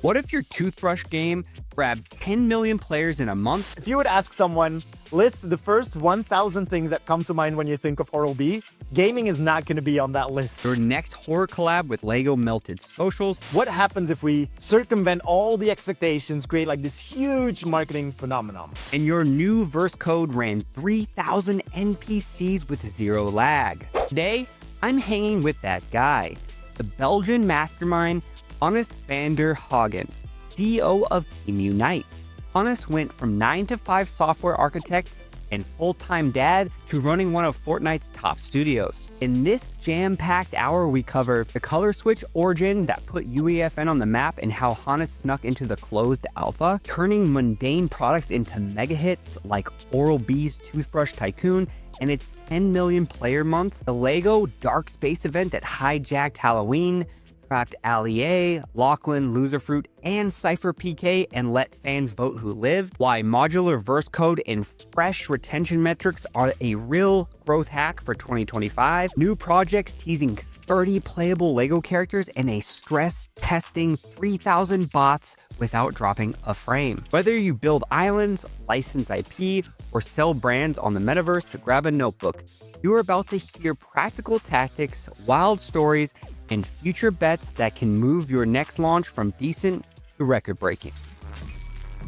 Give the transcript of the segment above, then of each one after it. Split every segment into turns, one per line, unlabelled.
What if your toothbrush game grabbed 10 million players in a month?
If you would ask someone, list the first 1,000 things that come to mind when you think of Oral-B, gaming is not going to be on that list.
Your next horror collab with Lego melted socials.
What happens if we circumvent all the expectations, create like this huge marketing phenomenon?
And your new verse code ran 3,000 NPCs with zero lag. Today, I'm hanging with that guy, the Belgian mastermind, Hannes van der Haegen, CEO of Team Unite. Hannes went from 9-to-5 software architect and full-time dad to running one of Fortnite's top studios. In this jam-packed hour, we cover the color switch origin that put UEFN on the map and how Hannes snuck into the closed alpha, turning mundane products into mega hits like Oral-B's Toothbrush Tycoon and its 10 million player month, the Lego Dark Space event that hijacked Halloween, trapped Ali, Lachlan, Loserfruit, and Cypher PK and let fans vote who lived, why modular verse code and fresh retention metrics are a real growth hack for 2025, new projects teasing 30 playable Lego characters, and a stress testing 3,000 bots without dropping a frame. Whether you build islands, license IP, or sell brands on the metaverse, grab a notebook. You are about to hear practical tactics, wild stories, and future bets that can move your next launch from decent to record-breaking.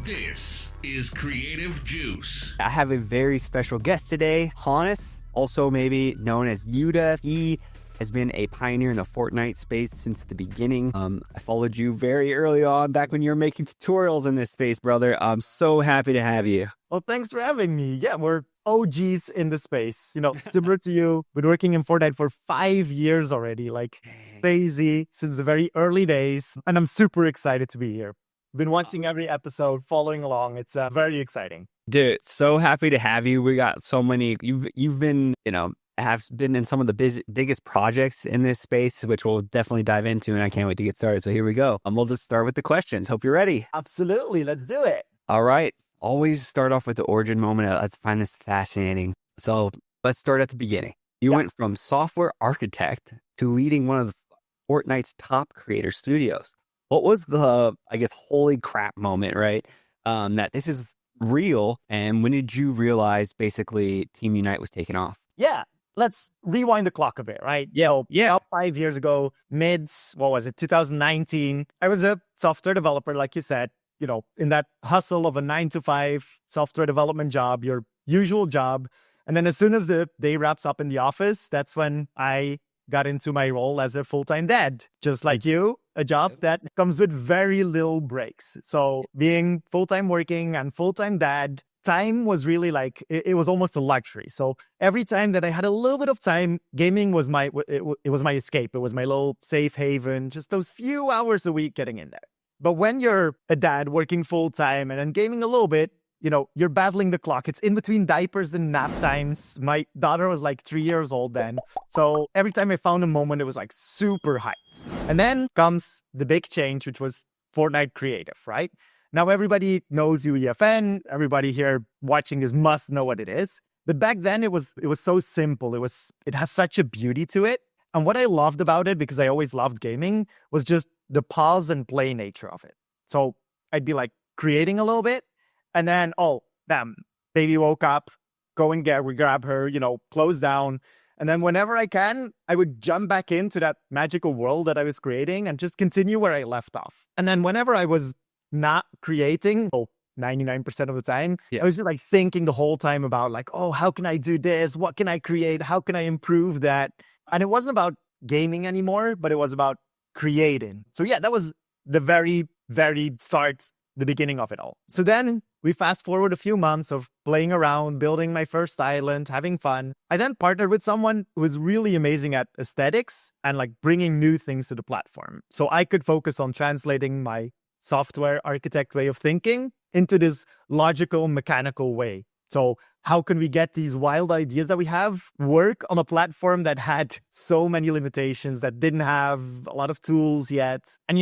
This is Creative Juice.
I have a very special guest today, Hannes, also maybe known as Yuta. He has been a pioneer in the Fortnite space since the beginning. I followed you very early on, back when you were making tutorials in this space, brother. I'm so happy to have you.
Well, thanks for having me. Yeah, we're OGs in the space. You know, similar to you, been working in Fortnite for 5 years already, like crazy since the very early days. And I'm super excited to be here. Been watching every episode, following along. It's very exciting.
Dude, so happy to have you. We got so many, you've been, have been in some of the biggest projects in this space, which we'll definitely dive into, and I can't wait to get started. So here we go. We'll just start with the questions. Hope you're ready.
Absolutely. Let's do it.
All right. Always start off with the origin moment. I find this fascinating. So let's start at the beginning. You went from software architect to leading one of Fortnite's top creator studios. What was the, holy crap moment, right? That this is real. And when did you realize basically Team Unite was taking off?
Yeah. Let's rewind the clock a bit, right? About 5 years ago, 2019, I was a software developer, like you said, in that hustle of a 9-to-5 software development job, your usual job. And then as soon as the day wraps up in the office, that's when I got into my role as a full-time dad, just like you, a job that comes with very little breaks. So being full-time working and full-time dad, time was really like, it was almost a luxury. So every time that I had a little bit of time, gaming was my escape. It was my little safe haven, just those few hours a week getting in there. But when you're a dad working full time and then gaming a little bit, you're battling the clock. It's in between diapers and nap times. My daughter was like 3 years old then. So every time I found a moment, it was like super hyped. And then comes the big change, which was Fortnite Creative, right? Now, everybody knows UEFN. Everybody here watching this must know what it is. But back then, it was so simple. It has such a beauty to it. And what I loved about it, because I always loved gaming, was just the pause and play nature of it. So I'd be like creating a little bit, and then, oh, damn, baby woke up, go and grab her, close down. And then whenever I can, I would jump back into that magical world that I was creating and just continue where I left off. And then whenever I was not creating, 99% of the time, I was just like thinking the whole time about like, oh, how can I do this? What can I create? How can I improve that? And it wasn't about gaming anymore, but it was about creating. So yeah, that was the very, very start, the beginning of it all. So then we fast forward a few months of playing around, building my first island, having fun. I then partnered with someone who was really amazing at aesthetics and like bringing new things to the platform. So I could focus on translating my software architect way of thinking into this logical, mechanical way. So how can we get these wild ideas that we have work on a platform that had so many limitations, that didn't have a lot of tools yet? And,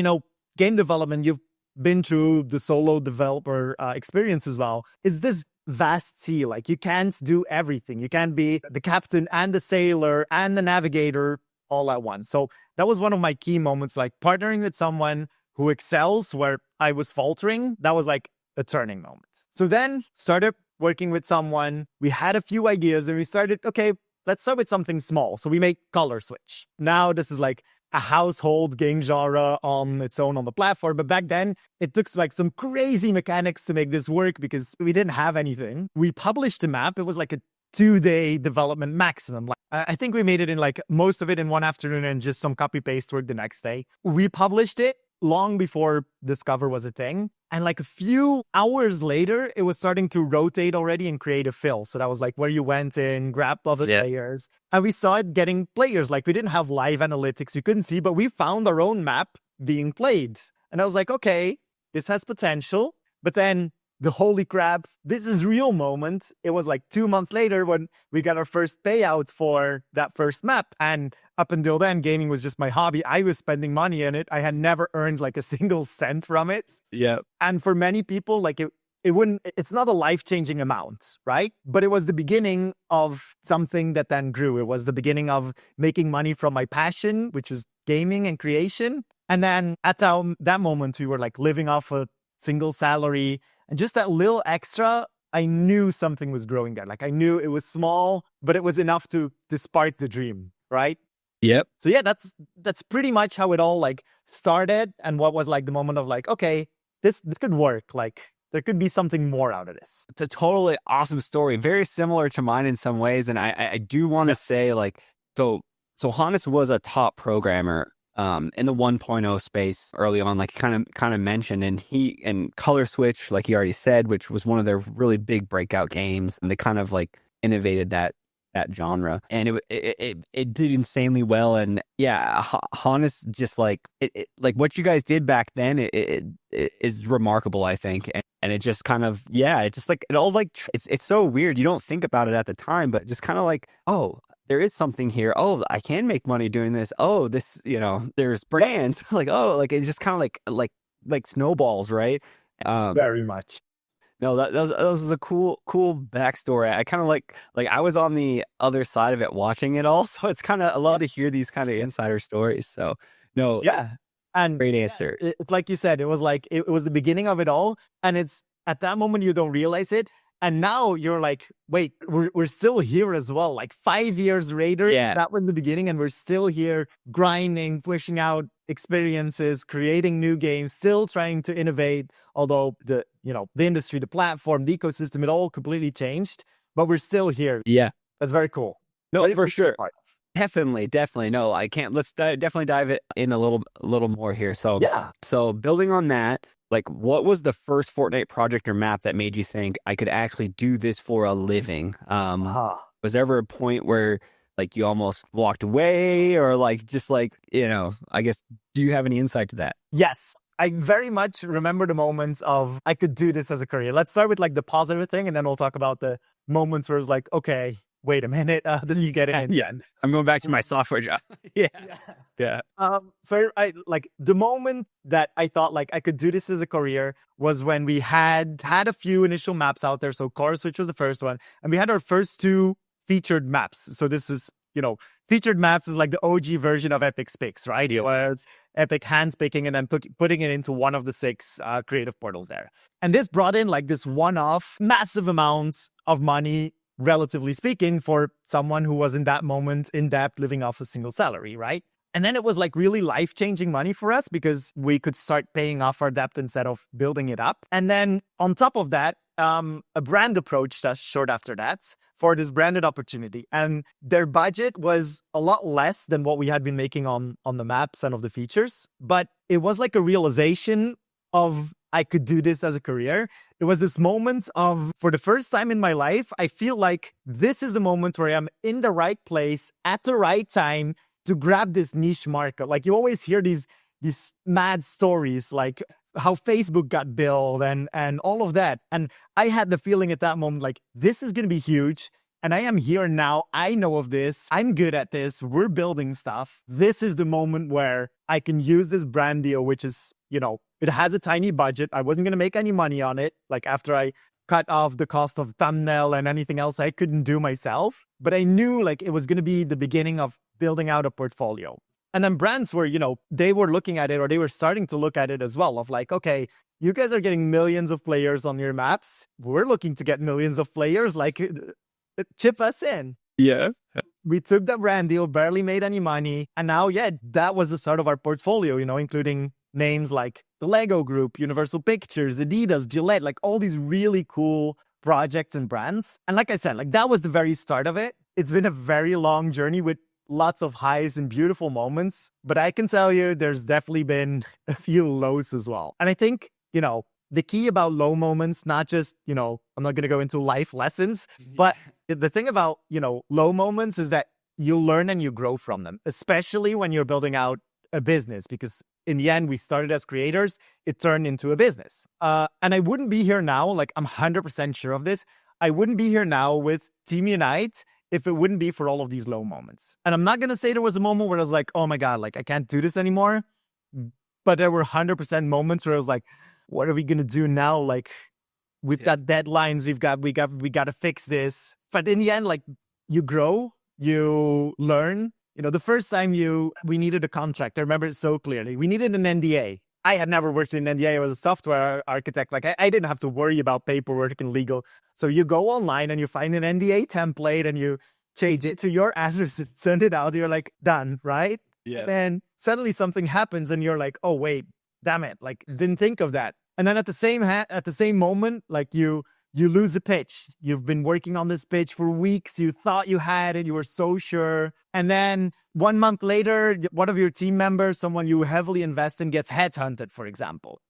game development, you've been through the solo developer experience as well. It's this vast sea. Like, you can't do everything. You can't be the captain and the sailor and the navigator all at once. So that was one of my key moments, like partnering with someone who excels where I was faltering, that was like a turning moment. So then started working with someone. We had a few ideas and we started, okay, let's start with something small. So we made Color Switch. Now this is like a household game genre on its own on the platform. But back then, it took like some crazy mechanics to make this work because we didn't have anything. We published a map. It was like a 2-day development maximum. Like, I think we made it in like most of it in one afternoon and just some copy paste work the next day. We published it long before Discover was a thing. And like a few hours later, it was starting to rotate already and create a fill. So that was like where you went in, grabbed other players. And we saw it getting players. Like we didn't have live analytics. You couldn't see, but we found our own map being played. And I was like, okay, this has potential. But then the holy crap, this is real moment. It was like 2 months later when we got our first payout for that first map. And up until then, gaming was just my hobby. I was spending money in it. I had never earned like a single cent from it.
Yeah.
And for many people, like it's not a life-changing amount, right? But it was the beginning of something that then grew. It was the beginning of making money from my passion, which was gaming and creation. And then at that moment, we were like living off a single salary. And just that little extra, I knew something was growing there. Like I knew it was small, but it was enough to spark the dream, right?
Yep.
So yeah, that's pretty much how it all like started and what was like the moment of like, okay, this could work. Like there could be something more out of this.
It's a totally awesome story. Very similar to mine in some ways. And I do want to say like, so Hannes was a top programmer in the 1.0 space early on, like kind of mentioned, and Color Switch, like he already said, which was one of their really big breakout games, and they kind of like innovated that genre, and it did insanely well. And yeah, Hannes just like it like what you guys did back then, it is remarkable, I think, and it just kind of it just like it all like it's so weird. You don't think about it at the time, but just kind of like, oh, there is something here. Oh, I can make money doing this. Oh, this, there's brands. Like, oh, like it's just kind of like snowballs, right?
Very much.
No, that was a cool backstory. I kind of like I was on the other side of it watching it all, so it's kind of a lot to hear these kind of insider stories. So, no,
and
great answer.
It's like you said, it was like it was the beginning of it all, and it's at that moment you don't realize it. And now you're like, wait, we're still here as well. Like 5 years later, that was the beginning, and we're still here grinding, pushing out experiences, creating new games, still trying to innovate. Although the industry, the platform, the ecosystem, it all completely changed, but we're still here.
Yeah,
that's very cool.
No, for sure. Definitely. No, I can't. Let's definitely dive it in a little more here. So So building on that, like, what was the first Fortnite project or map that made you think I could actually do this for a living? Was there ever a point where like you almost walked away, or like just like I guess, do you have any insight to that?
Yes, I very much remember the moments of I could do this as a career. Let's start with like the positive thing, and then we'll talk about the moments where it's like, okay, wait a minute, this you get in.
Yeah, I'm going back to my software job. Yeah.
So I like the moment that I thought like I could do this as a career was when we had a few initial maps out there. So Color Switch was the first one, and we had our first 2 featured maps. So this is featured maps is like the OG version of Epic's picks, right? It was Epic handpicking and then putting it into one of the 6 creative portals there. And this brought in like this one-off massive amounts of money, relatively speaking, for someone who was in that moment in debt, living off a single salary, right? And then it was like really life-changing money for us because we could start paying off our debt instead of building it up. And then on top of that, a brand approached us short after that for this branded opportunity. And their budget was a lot less than what we had been making on the maps and of the features. But it was like a realization of I could do this as a career. It was this moment of, for the first time in my life, I feel like this is the moment where I'm in the right place at the right time to grab this niche market. Like you always hear these mad stories, like how Facebook got built and all of that. And I had the feeling at that moment, like this is going to be huge. And I am here now. I know of this. I'm good at this. We're building stuff. This is the moment where I can use this brand deal, which is, it has a tiny budget. I wasn't going to make any money on it. Like after I cut off the cost of thumbnail and anything else I couldn't do myself. But I knew like it was going to be the beginning of building out a portfolio. And then brands were, they were looking at it, or they were starting to look at it as well, of like, okay, you guys are getting millions of players on your maps. We're looking to get millions of players, like chip us in.
Yeah.
We took the brand deal, barely made any money. And now, that was the start of our portfolio, including names like the Lego Group, Universal Pictures, Adidas, Gillette, like all these really cool projects and brands. And like I said, like that was the very start of it. It's been a very long journey with lots of highs and beautiful moments. But I can tell you, there's definitely been a few lows as well. And I think, the key about low moments, not just, I'm not going to go into life lessons, but the thing about, low moments is that you learn and you grow from them, especially when you're building out a business, because in the end, we started as creators, it turned into a business. And I wouldn't be here now, like I'm 100% sure of this. I wouldn't be here now with Team Unite if it wouldn't be for all of these low moments. And I'm not going to say there was a moment where I was like, oh my God, like I can't do this anymore. But there were 100% moments where I was like, what are we going to do now? Like we've got deadlines, we got to fix this. But in the end, like you grow, you learn. The first time we needed a contract, I remember it so clearly. We needed an NDA. I had never worked in an NDA. I was a software architect. Like I didn't have to worry about paperwork and legal. So you go online and you find an NDA template and you change it to your address and send it out. You're like, done, right? Yeah. And then suddenly something happens and you're like, oh, wait, damn it. Like didn't think of that. And then at the same moment, like you lose a pitch. You've been working on this pitch for weeks. You thought you had it. You were so sure. And then 1 month later, one of your team members, someone you heavily invest in, gets headhunted, for example.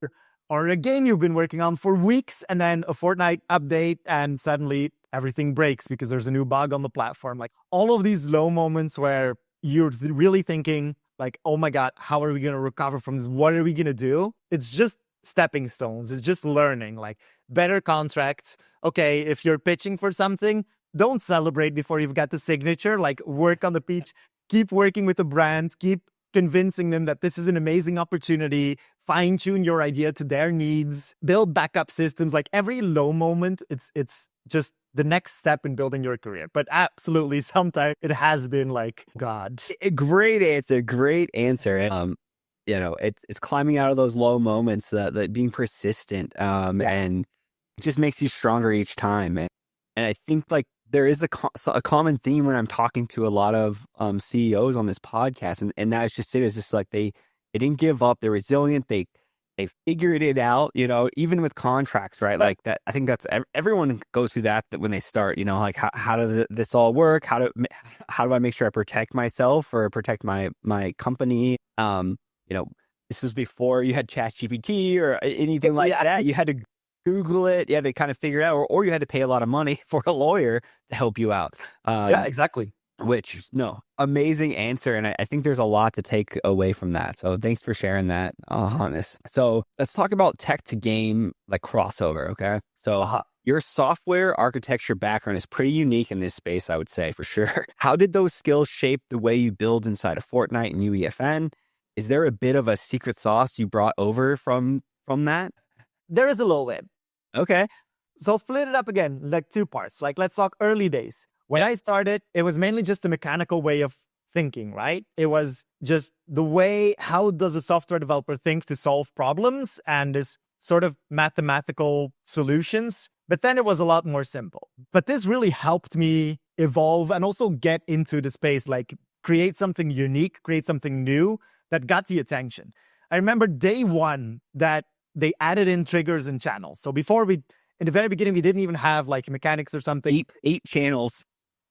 Or a game you've been working on for weeks, and then a Fortnite update, and suddenly everything breaks because there's a new bug on the platform. Like all of these low moments where you're really thinking like, oh my God, how are we going to recover from this? What are we going to do? It's just stepping stones. It's just learning, like better contracts. Okay, if you're pitching for something, don't celebrate before you've got the signature. Like work on the pitch, keep working with the brands, keep convincing them that this is an amazing opportunity, fine tune your idea to their needs, build backup systems. Like every low moment, it's just the next step in building your career. But absolutely, sometimes it has been like, God.
Great answer. It's climbing out of those low moments, that being persistent, and it just makes you stronger each time. And I think like there is a common theme when I'm talking to a lot of CEOs on this podcast, and that's just it. It's just like they didn't give up. They're resilient. They figured it out. Even with contracts, right? Like that. I think that's everyone goes through that when they start. Like how does this all work? How do I make sure I protect myself or protect my company? This was before you had ChatGPT or anything like that. You had to Google it. You had to kind of figure it out, or you had to pay a lot of money for a lawyer to help you out.
Exactly.
Amazing answer. And I think there's a lot to take away from that. So thanks for sharing that, Hannes. So let's talk about tech to game, like crossover. Okay. So your software architecture background is pretty unique in this space, I would say, for sure. How did those skills shape the way you build inside of Fortnite and UEFN? Is there a bit of a secret sauce you brought over from that?
There is a little bit.
Okay.
So I'll split it up again, like two parts. Like let's talk early days. When I started, it was mainly just a mechanical way of thinking, right? It was just the way, how does a software developer think to solve problems and this sort of mathematical solutions. But then it was a lot more simple. But this really helped me evolve and also get into the space, like create something unique, create something new that got the attention. I remember day one that they added in triggers and channels. So before in the very beginning, we didn't even have like mechanics or something.
Eight channels.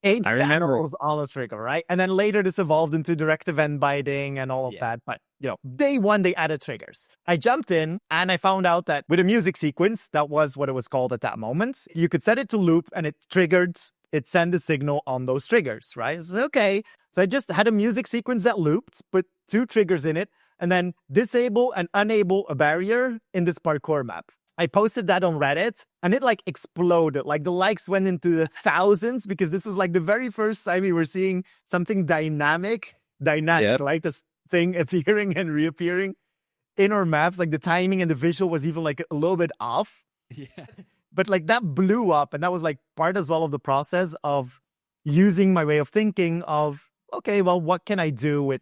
I remember. Channels on a trigger, right? And then later this evolved into direct event binding and all of that. But, day one, they added triggers. I jumped in and I found out that with a music sequence, that was what it was called at that moment, you could set it to loop and it sent a signal on those triggers, right? So, okay. So I just had a music sequence that looped, put two triggers in it, and then disable and enable a barrier in this parkour map. I posted that on Reddit and it like exploded. Like the likes went into the thousands because this was like the very first time we were seeing something dynamic, like this thing appearing and reappearing in our maps. Like the timing and the visual was even like a little bit off. Yeah. But like that blew up, and that was like part as well of the process of using my way of thinking of, okay, well, what can I do with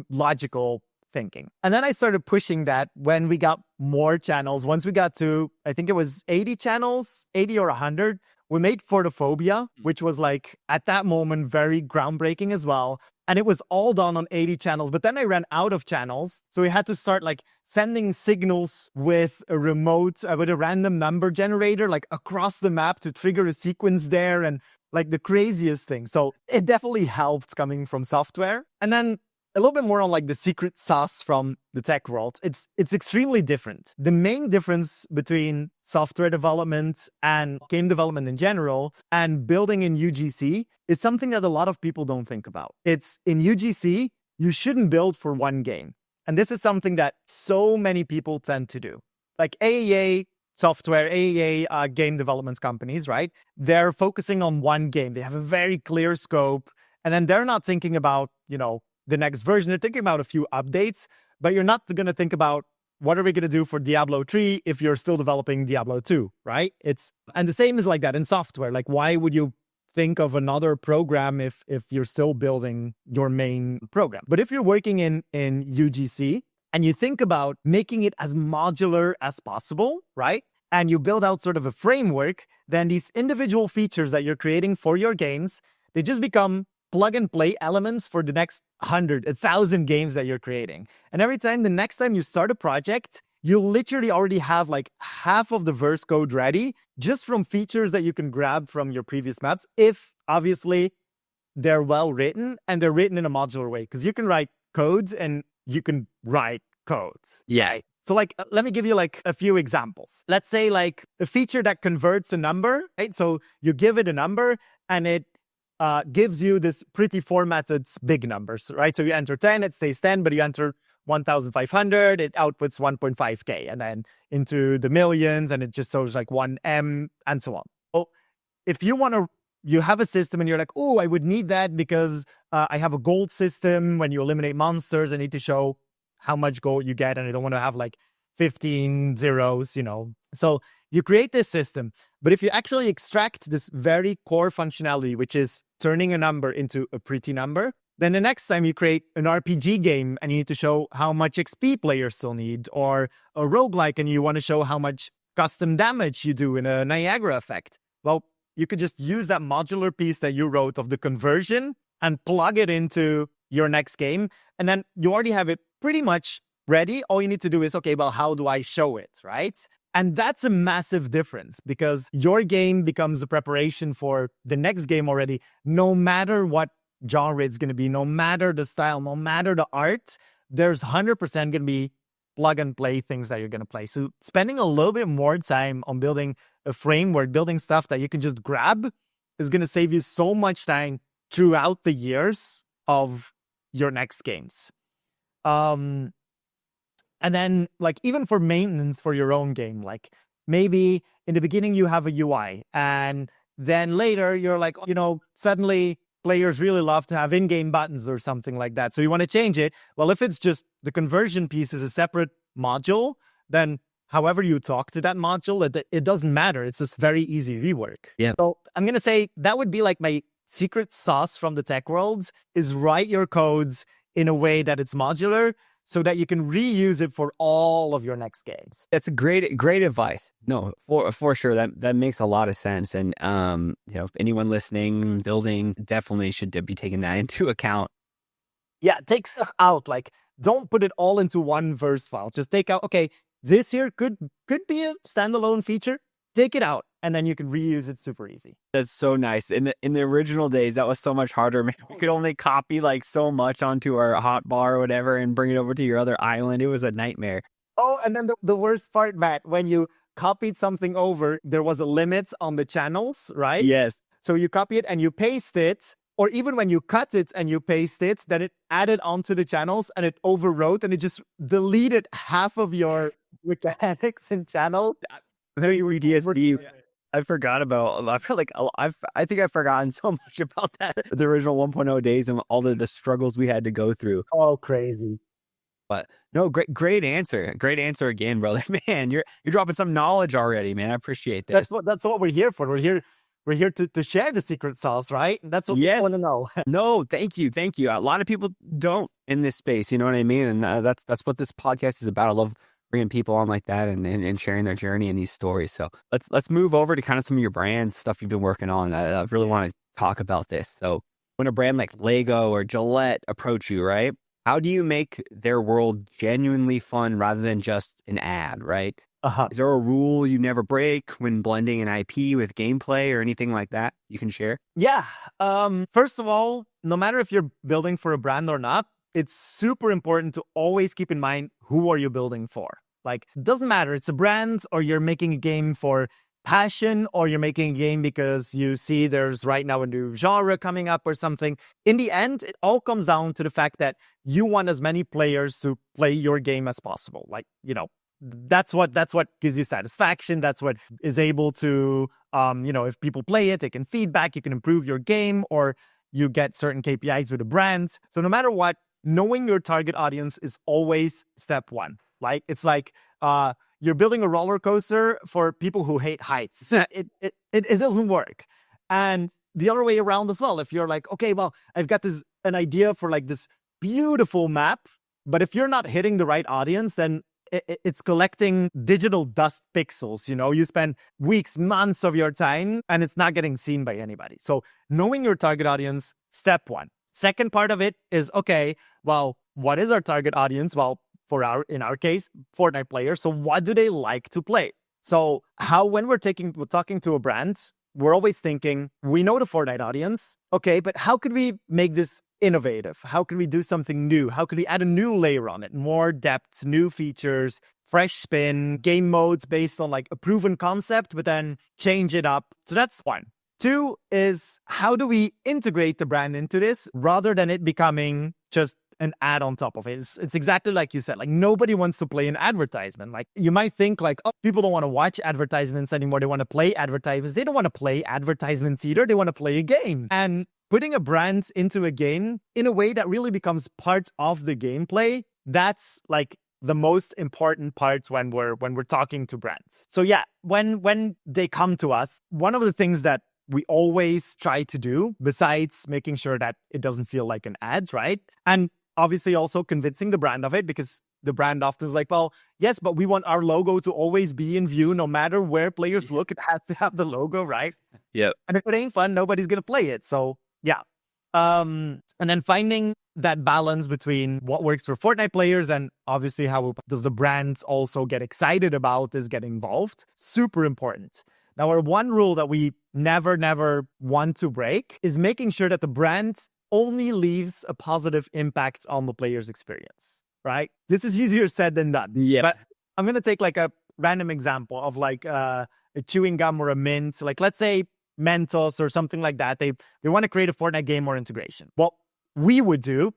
logical thinking. And then I started pushing that when we got more channels. Once we got to, I think it was 80 channels, 80 or 100, we made Photophobia, which was like at that moment very groundbreaking as well. And it was all done on 80 channels. But then I ran out of channels. So we had to start like sending signals with a remote, with a random number generator, like across the map to trigger a sequence there, and like the craziest thing. So it definitely helped coming from software. And then a little bit more on like the secret sauce from the tech world. It's extremely different. The main difference between software development and game development in general and building in UGC is something that a lot of people don't think about. It's in UGC, you shouldn't build for one game. And this is something that so many people tend to do. Like AEA software, AEA game development companies, right? They're focusing on one game. They have a very clear scope. And then they're not thinking about, the next version. They're thinking about a few updates, but you're not going to think about what are we going to do for Diablo 3 if you're still developing Diablo 2, right? And the same is like that in software. Like, why would you think of another program if you're still building your main program? But if you're working in UGC and you think about making it as modular as possible, right? And you build out sort of a framework, then these individual features that you're creating for your games, they just become plug and play elements for the next 100, 1,000 games that you're creating. And every time, the next time you start a project, you literally already have like half of the verse code ready just from features that you can grab from your previous maps, if obviously they're well written and they're written in a modular way. Because you can write codes and you can write codes.
Yeah.
Right? So like, let me give you like a few examples. Let's say like a feature that converts a number, right? So you give it a number and it gives you this pretty formatted big numbers, right? So you enter 10, it stays 10, but you enter 1,500, it outputs 1.5K, and then into the millions, and it just shows like 1M, and so on. Oh, if you have a system and you're like, oh, I would need that because I have a gold system. When you eliminate monsters, I need to show how much gold you get, and I don't want to have like 15 zeros, So you create this system, but if you actually extract this very core functionality, which is turning a number into a pretty number, then the next time you create an RPG game and you need to show how much XP players still need, or a roguelike and you want to show how much custom damage you do in a Niagara effect, well, you could just use that modular piece that you wrote of the conversion and plug it into your next game. And then you already have it pretty much ready. All you need to do is, okay, well, how do I show it, right? And that's a massive difference because your game becomes the preparation for the next game already, no matter what genre it's going to be, no matter the style, no matter the art, there's 100% going to be plug and play things that you're going to play. So spending a little bit more time on building a framework, building stuff that you can just grab is going to save you so much time throughout the years of your next games. And then, like, even for maintenance for your own game, like maybe in the beginning you have a UI, and then later you're like, suddenly players really love to have in-game buttons or something like that. So you want to change it. Well, if it's just the conversion piece is a separate module, then however you talk to that module, it doesn't matter. It's just very easy rework.
Yeah.
So I'm going to say that would be like my secret sauce from the tech world is write your codes in a way that it's modular, so that you can reuse it for all of your next games.
That's great advice. No, for sure. That makes a lot of sense. And, if anyone listening, building, definitely should be taking that into account.
Yeah, take stuff out. Like, don't put it all into one verse file. Just take out, okay, this here could be a standalone feature. Take it out, and then you can reuse it super easy.
That's so nice. In the original days, that was so much harder. Man, we could only copy like so much onto our hotbar or whatever and bring it over to your other island. It was a nightmare.
Oh, and then the worst part, Matt, when you copied something over, there was a limit on the channels, right?
Yes.
So you copy it and you paste it, or even when you cut it and you paste it, then it added onto the channels and it overwrote and it just deleted half of your mechanics in channel.
DSD. I forgot about. I feel like I think I've forgotten so much about that. The original 1.0 days and all the struggles we had to go through.
Oh, crazy!
But no, great answer. Great answer again, brother. Man, you're dropping some knowledge already, man. I appreciate this.
That's what we're here for. We're we're here to share the secret sauce, right? And that's what
Yes.
we want to know.
No, thank you. Thank you. A lot of people don't in this space. You know what I mean? And that's what this podcast is about. I love bringing people on like that and sharing their journey and these stories. So let's move over to kind of some of your brands, stuff you've been working on. I really want to talk about this. So when a brand like Lego or Gillette approach you, right? How do you make their world genuinely fun rather than just an ad, right? Is there a rule you never break when blending an IP with gameplay or anything like that you can share?
Yeah. First of all, no matter if you're building for a brand or not, it's super important to always keep in mind who are you building for. Like, it doesn't matter. It's a brand or you're making a game for passion or you're making a game because you see there's right now a new genre coming up or something. In the end, it all comes down to the fact that you want as many players to play your game as possible. Like, that's what gives you satisfaction. That's what is able to, if people play it, they can feedback, you can improve your game, or you get certain KPIs with the brand. So no matter what, knowing your target audience is always step one. Like, it's like you're building a roller coaster for people who hate heights. It doesn't work. And the other way around as well. If you're like, okay, well, I've got an idea for like this beautiful map, but if you're not hitting the right audience, then it's collecting digital dust pixels. You spend weeks, months of your time, and it's not getting seen by anybody. So knowing your target audience, step one. Second part of it is, okay, well, what is our target audience? Well, in our case, Fortnite players. So what do they like to play? So when we're talking to a brand, we're always thinking, we know the Fortnite audience. Okay, but how could we make this innovative? How could we do something new? How could we add a new layer on it? More depth, new features, fresh spin, game modes based on like a proven concept, but then change it up. So that's one. Two is, how do we integrate the brand into this rather than it becoming just an ad on top of it? It's exactly like you said, like nobody wants to play an advertisement. Like you might think like, oh, people don't want to watch advertisements anymore. They want to play advertisements. They don't want to play advertisements either. They want to play a game. And putting a brand into a game in a way that really becomes part of the gameplay, that's like the most important part when we're talking to brands. So yeah, when they come to us, one of the things that we always try to do, besides making sure that it doesn't feel like an ad, right? And obviously also convincing the brand of it, because the brand often is like, well, yes, but we want our logo to always be in view. No matter where players look, it has to have the logo, right?
Yep.
And if it ain't fun, nobody's going to play it. So yeah. And then finding that balance between what works for Fortnite players and obviously how does the brand also get excited about this, get involved. Super important. Now, our one rule that we never want to break is making sure that the brand only leaves a positive impact on the player's experience, right? This is easier said than done.
Yeah.
But I'm going to take like a random example of like a chewing gum or a mint. Like let's say Mentos or something like that. They want to create a Fortnite game or integration. What we would do,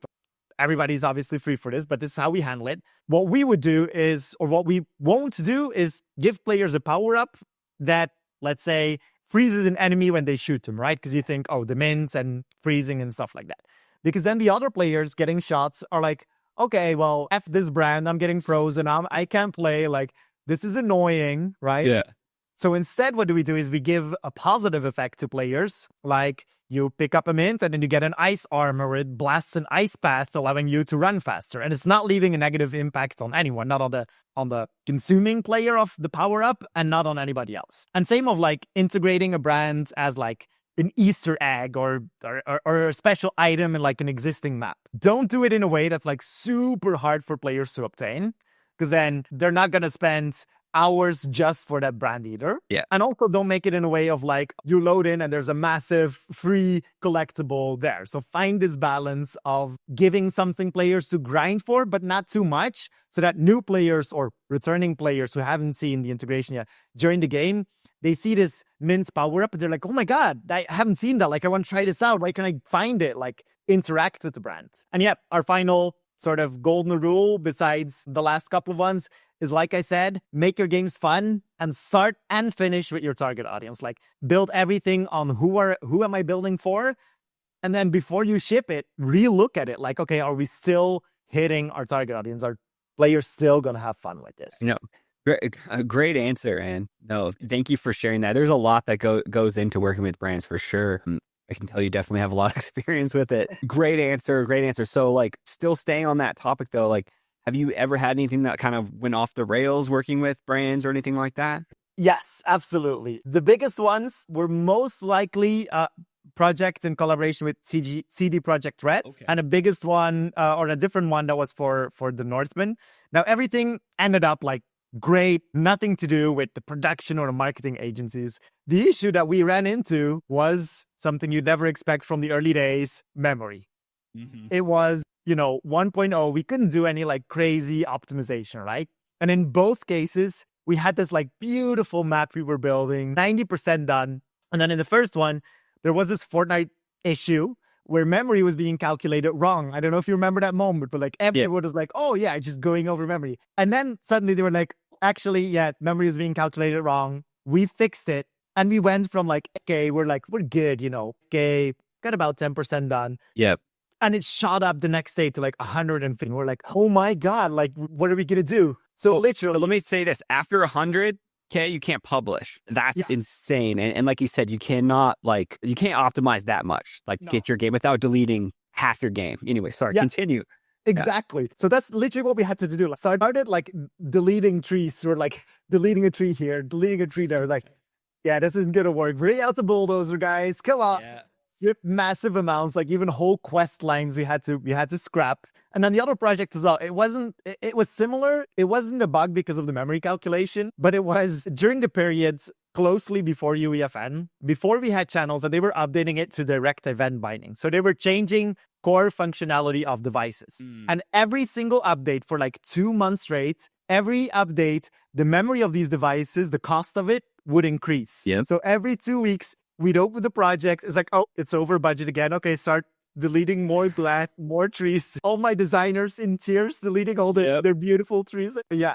everybody's obviously free for this, but this is how we handle it. What we would do is, or what we won't do is give players a power-up that, let's say, freezes an enemy when they shoot them, right? Because you think, oh, the mints and freezing and stuff like that. Because then the other players getting shots are like, okay, well, F this brand, I'm getting frozen, I can't play, like, this is annoying, right?
Yeah.
So instead, what do? Is we give a positive effect to players, like you pick up a mint and then you get an ice armor where it blasts an ice path, allowing you to run faster. And it's not leaving a negative impact on anyone, not on the consuming player of the power-up and not on anybody else. And same of like integrating a brand as like an Easter egg or a special item in like an existing map. Don't do it in a way that's like super hard for players to obtain, because then they're not going to spend hours just for that brand either.
Yeah.
And also don't make it in a way of like you load in and there's a massive free collectible there. So find this balance of giving something players to grind for, but not too much, so that new players or returning players who haven't seen the integration yet during the game, they see this mint power up and they're like, oh my God, I haven't seen that. Like, I want to try this out. Where can I find it? Like, interact with the brand. And yep, our final sort of golden rule, besides the last couple of ones, is, like I said, make your games fun and start and finish with your target audience. Like, build everything on who am I building for? And then before you ship it, re-look at it. Like, okay, are we still hitting our target audience? Are players still going to have fun with this?
A great answer, and no, thank you for sharing that. There's a lot that goes into working with brands for sure. I can tell you definitely have a lot of experience with it. Great answer, great answer. So like still staying on that topic though, like have you ever had anything that kind of went off the rails working with brands or anything like that?
Yes, absolutely. The biggest ones were most likely project in collaboration with CD Projekt Red, and the biggest one or a different one that was for the Northman. Now everything ended up like great, nothing to do with the production or the marketing agencies. The issue that we ran into was something you'd never expect from the early days: memory. It was, 1.0. We couldn't do any like crazy optimization, right? And in both cases, we had this like beautiful map we were building, 90% done. And then in the first one, there was this Fortnite issue where memory was being calculated wrong. I don't know if you remember that moment, but like everyone was like, oh yeah, just going over memory. And then suddenly they were like, actually, yeah, memory is being calculated wrong. We fixed it. And we went from like, okay, we're good, okay, got about 10% done.
Yep.
And it shot up the next day to like 150. We're like, oh my God, like, what are we going to do? So literally,
let me say this: after 100, okay, you can't publish. That's insane. And like you said, you can't optimize that much, like get your game without deleting half your game. Anyway, sorry, continue.
Exactly. So that's literally what we had to do. Like, started like deleting trees, or like deleting a tree here, deleting a tree there. Like, yeah, this isn't going to work. Bring out the bulldozer, guys. Come on. Yeah. Strip massive amounts, like even whole quest lines we had to scrap. And then the other project as well, it was similar. It wasn't a bug because of the memory calculation, but it was during the periods closely before UEFN, before we had channels, and they were updating it to direct event binding. So they were changing core functionality of devices. And every single update for like 2 months straight, every update, the memory of these devices, the cost of it would increase.
Yep.
So every 2 weeks, we'd open the project. It's like, oh, it's over budget again. Okay, start deleting more trees. All my designers in tears, deleting all their beautiful trees. Yeah,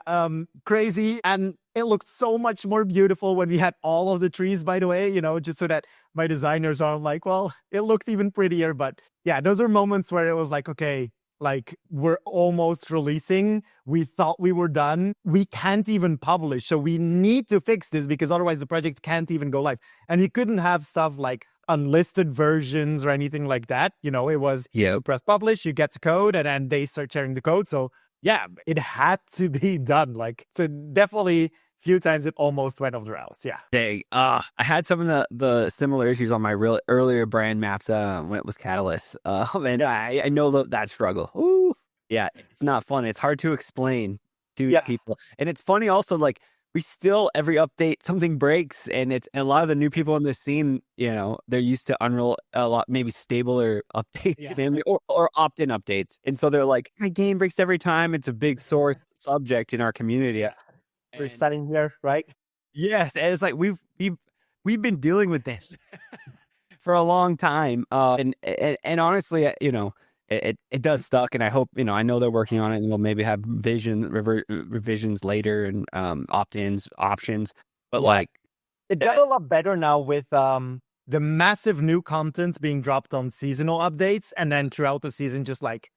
crazy. And it looked so much more beautiful when we had all of the trees, by the way, just so that my designers aren't like, well, it looked even prettier. But yeah, those are moments where it was like, okay, like we're almost releasing. We thought we were done. We can't even publish. So we need to fix this because otherwise the project can't even go live. And we couldn't have stuff like unlisted versions or anything like that. It was you press publish, you get the code, and then they start sharing the code. So yeah, it had to be done. Like, so definitely few times it almost went off the rails. Yeah.
Dang. I had some of the similar issues on my real earlier brand maps when it was Catalyst. Man, I know that struggle. Ooh. Yeah, it's not fun. It's hard to explain to people. And it's funny also, like, we still, every update, something breaks, and a lot of the new people in the scene, they're used to Unreal, a lot, maybe stabler updates or opt-in updates. And so they're like, my game breaks every time. It's a big sore subject in our community.
We're studying here, right?
Yes, and it's like we've been dealing with this for a long time, and honestly, it does suck, and I hope I know they're working on it, and we'll maybe have revisions later and opt-ins options, but like
it got a lot better now with the massive new content being dropped on seasonal updates, and then throughout the season, just like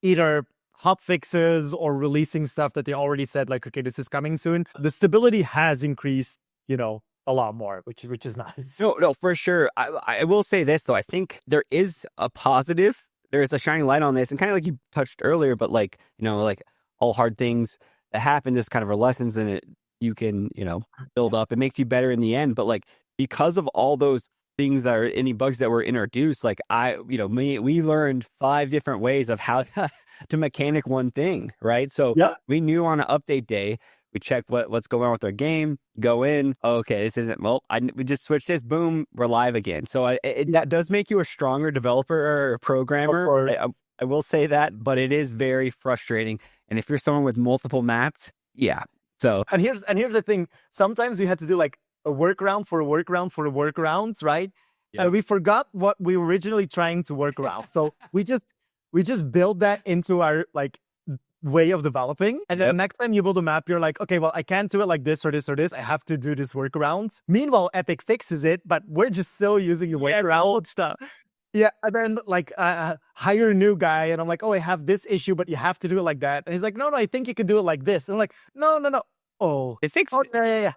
either hop fixes or releasing stuff that they already said, like, okay, this is coming soon. The stability has increased, a lot more, which is nice.
No, for sure. I will say this, though. I think there is a positive. There is a shining light on this, and kind of like you touched earlier, but like, like all hard things that happen, just kind of are lessons, and you can, build up. It makes you better in the end. But like, because of all those things that are any bugs that were introduced, like we learned 5 different ways of how to mechanic one thing, right? So we knew on an update day, we check what's going on with our game, go in, okay, this isn't, we just switch this, boom, we're live again. So that does make you a stronger developer or programmer. I will say that, but it is very frustrating. And if you're someone with multiple maps, so.
And here's the thing. Sometimes we had to do like a workaround for a workaround for a workaround, right? And we forgot what we were originally trying to work around. So we just build that into our like way of developing. And then next time you build a map, you're like, okay, well, I can't do it like this or this or this. I have to do this workaround. Meanwhile, Epic fixes it, but we're just still using the workaround stuff. Yeah, and then like hire a new guy, and I'm like, oh, I have this issue, but you have to do it like that. And he's like, no, I think you could do it like this. And I'm like, no. Oh,
They fixed
oh
it.
yeah.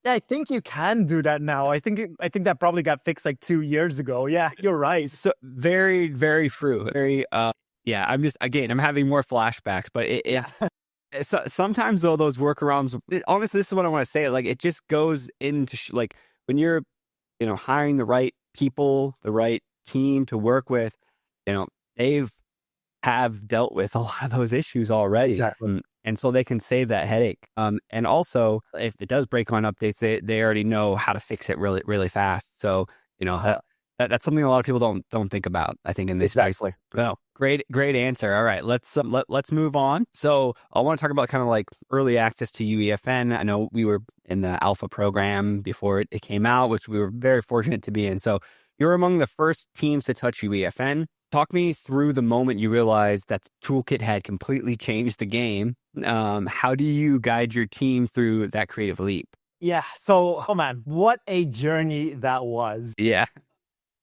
Yeah, I think you can do that now. I think that probably got fixed like 2 years ago. Yeah, you're right.
So very, very true. Very, yeah, I'm just, again, I'm having more flashbacks, but
Yeah.
so, sometimes though, those workarounds, honestly, this is what I want to say. Like, it just goes into like when you're, hiring the right people, the right team to work with, they've have dealt with a lot of those issues already.
Exactly.
And so they can save that headache. And also, if it does break on updates, they already know how to fix it really, really fast. So, that's something a lot of people don't think about, I think, in this space.
Exactly.
Well, great answer. All right, let's move on. So I want to talk about kind of like early access to UEFN. I know we were in the alpha program before it came out, which we were very fortunate to be in. So you're among the first teams to touch UEFN. Talk me through the moment you realized that the toolkit had completely changed the game. How do you guide your team through that creative leap?
Yeah. So, oh man, what a journey that was.
Yeah.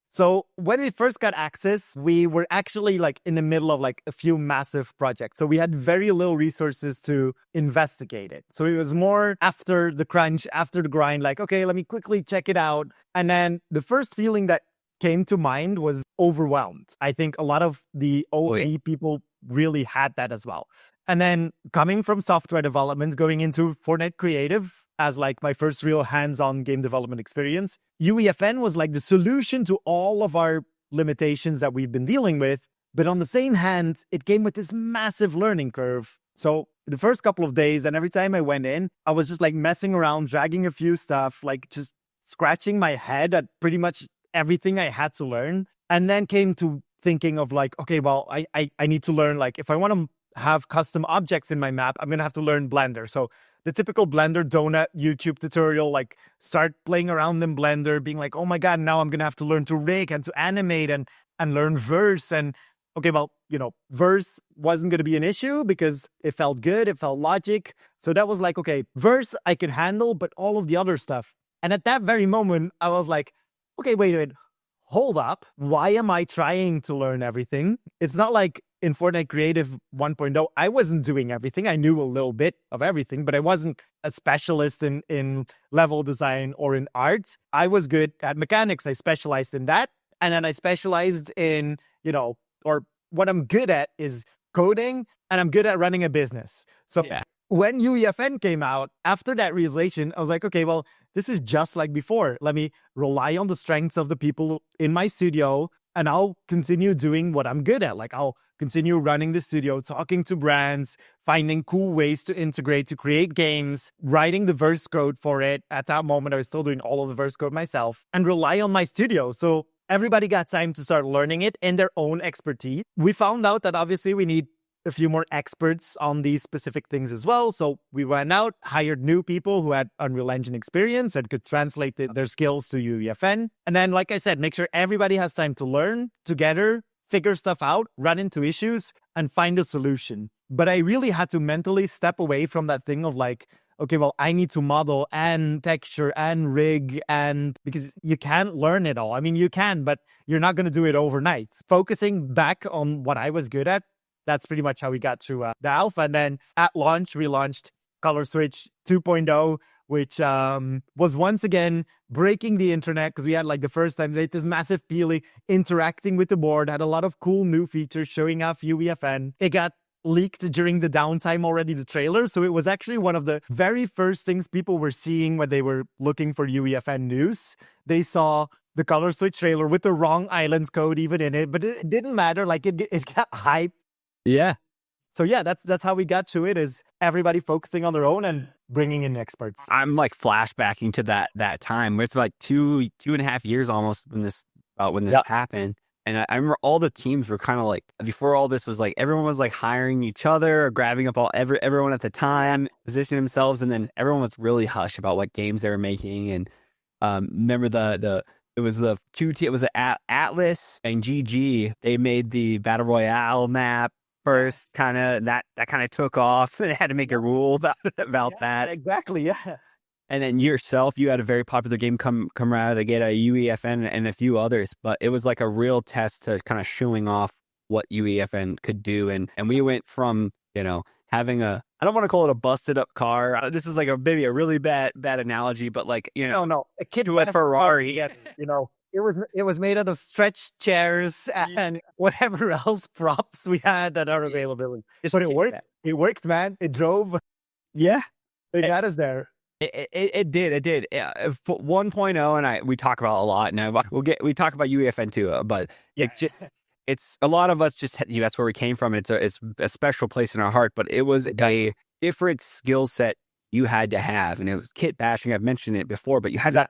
So when we first got access, we were actually like in the middle of like a few massive projects. So we had very little resources to investigate it. So it was more after the crunch, after the grind, like, okay, let me quickly check it out. And then the first feeling that came to mind was overwhelmed. I think a lot of the OE people really had that as well. And then coming from software development, going into Fortnite Creative as like my first real hands-on game development experience, UEFN was like the solution to all of our limitations that we've been dealing with. But on the same hand, it came with this massive learning curve. So the first couple of days, and every time I went in, I was just like messing around, dragging a few stuff, like just scratching my head at pretty much everything I had to learn. And then came to thinking of like, okay, well, I need to learn, like, if I want to have custom objects in my map, I'm going to have to learn Blender. So the typical Blender donut YouTube tutorial, like start playing around in Blender, being like, oh my God, now I'm going to have to learn to rig and to animate and learn verse. And okay, well, verse wasn't going to be an issue because it felt good. It felt logic. So that was like, okay, verse I could handle, but all of the other stuff. And at that very moment, I was like, okay, wait, hold up. Why am I trying to learn everything? It's not like in Fortnite Creative 1.0, I wasn't doing everything. I knew a little bit of everything, but I wasn't a specialist in level design or in art. I was good at mechanics. I specialized in that. And then I specialized in, or what I'm good at is coding, and I'm good at running a business. So when UEFN came out, after that realization, I was like, okay, well, this is just like before. Let me rely on the strengths of the people in my studio, and I'll continue doing what I'm good at. Like, I'll continue running the studio, talking to brands, finding cool ways to integrate, to create games, writing the verse code for it. At that moment, I was still doing all of the verse code myself, and rely on my studio. So everybody got time to start learning it in their own expertise. We found out that obviously we need a few more experts on these specific things as well. So we went out, hired new people who had Unreal Engine experience and could translate their skills to UEFN. And then, like I said, make sure everybody has time to learn together, figure stuff out, run into issues, and find a solution. But I really had to mentally step away from that thing of like, okay, well, I need to model and texture and rig, and because you can't learn it all. I mean, you can, but you're not going to do it overnight. Focusing back on what I was good at, that's pretty much how we got to the alpha. And then at launch, we launched Color Switch 2.0, which was once again breaking the internet, because we had like the first time this massive peely interacting with the board, had a lot of cool new features showing off UEFN. It got leaked during the downtime already, the trailer. So it was actually one of the very first things people were seeing when they were looking for UEFN news. They saw the Color Switch trailer with the wrong islands code even in it, but it didn't matter. Like it got hype.
Yeah.
So yeah, that's how we got to it, is everybody focusing on their own and bringing in experts.
I'm like flashbacking to that time where it's about 2.5 years almost when this happened. And I remember all the teams were kind of like, before all this was like, everyone was like hiring each other or grabbing up everyone at the time, positioning themselves. And then everyone was really hush about what games they were making. And remember it was Atlas and GG. They made the Battle Royale map first, kind of that kind of took off, and they had to make a rule about that.
Exactly, yeah.
And then yourself, you had a very popular game come out of the gate, UEFN and a few others, but it was like a real test to kind of showing off what UEFN could do. And we went from, having I don't want to call it a busted up car. This is like maybe a really bad analogy, but like,
No, a kid
to a Ferrari.
It was made out of stretched chairs and whatever else props we had at our availability. But it worked. It worked, man. It drove.
Yeah.
It got us there.
It did. 1.0, and we talk about a lot, and we talk about UEFN too, but it's a lot of us that's where we came from. It's a special place in our heart, but it was a different skill set you had to have, and it was kit bashing. I've mentioned it before, but you had that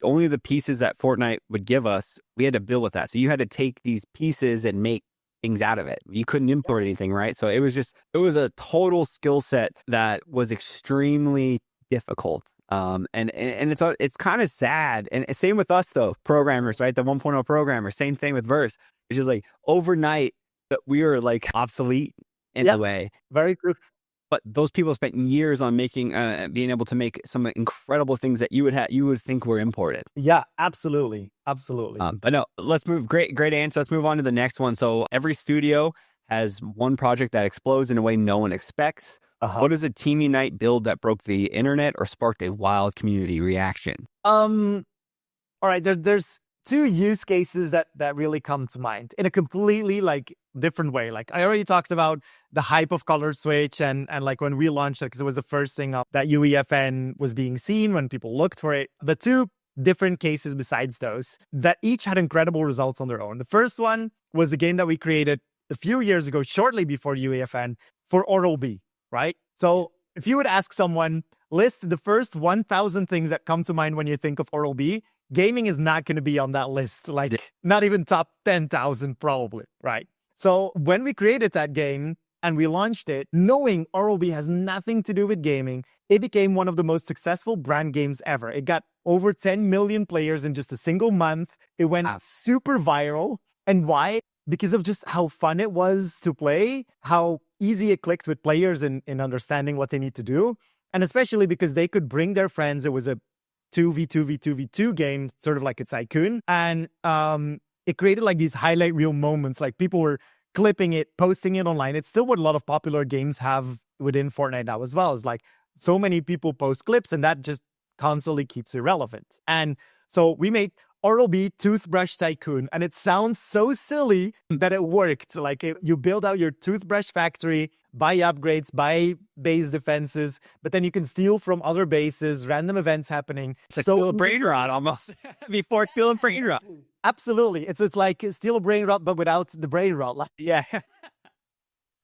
only the pieces that Fortnite would give us, we had to build with that. So you had to take these pieces and make things out of it. You couldn't import anything, right? So it was a total skill set that was extremely difficult. And it's kind of sad. And same with us though, programmers, right? The 1.0 programmers, same thing with Verse. It's just like overnight that we were like obsolete in a way.
Very true.
But those people spent years on making, being able to make some incredible things that you would think were imported.
Yeah, absolutely.
But no, let's move. Great answer. Let's move on to the next one. So every studio has one project that explodes in a way no one expects. What is a Team Unite build that broke the internet or sparked a wild community reaction?
All right, there's two use cases that really come to mind in a completely like different way. Like I already talked about the hype of color switch and like when we launched it, because it was the first thing up that UEFN was being seen when people looked for it. The two different cases besides those that each had incredible results on their own. The first one was the game that we created a few years ago, shortly before UEFN, for Oral-B, right? So if you would ask someone, list the first 1,000 things that come to mind when you think of Oral-B, gaming is not going to be on that list, like not even top 10,000 probably, right? So when we created that game and we launched it, knowing Oral-B has nothing to do with gaming, it became one of the most successful brand games ever. It got over 10 million players in just a single month. It went super viral. And why? Because of just how fun it was to play, how easy it clicked with players in understanding what they need to do. And especially because they could bring their friends. It was a 2v2v2v2 game, sort of like a Tycoon. And it created like these highlight reel moments. Like people were clipping it, posting it online. It's still what a lot of popular games have within Fortnite now as well. It's like so many people post clips and that just constantly keeps it relevant. And so we made Oral-B Toothbrush Tycoon, and it sounds so silly that it worked. Like you build out your toothbrush factory, buy upgrades, buy base defenses, but then you can steal from other bases, random events happening.
It's like steal a brain rot almost before stealing brain rot.
Absolutely. It's like steal a brain rot, but without the brain rot. Like,
yeah.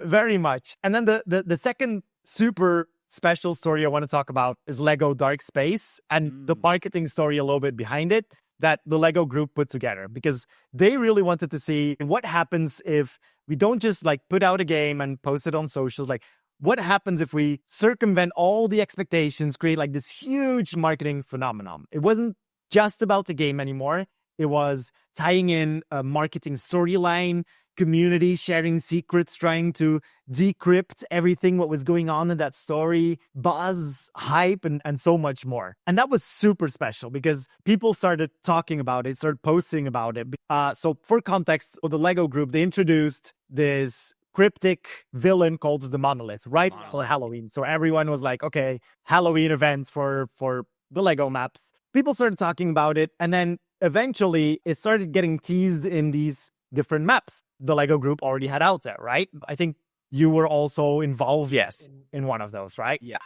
Very much. And then the second super special story I want to talk about is Lego Dark Space and the marketing story a little bit behind it that the Lego group put together, because they really wanted to see what happens if we don't just like put out a game and post it on socials. Like what happens if we circumvent all the expectations, create like this huge marketing phenomenon? It wasn't just about the game anymore. It was tying in a marketing storyline, community, sharing secrets, trying to decrypt everything what was going on in that story, buzz, hype, and so much more. And that was super special because people started talking about it, started posting about it. So for context, of the Lego group, they introduced this cryptic villain called the Monolith, right? For Halloween. So everyone was like, okay, Halloween events for the Lego maps. People started talking about it, and then eventually it started getting teased in these different maps the Lego group already had out there, right? I think you were also involved in one of those, right?
Yeah.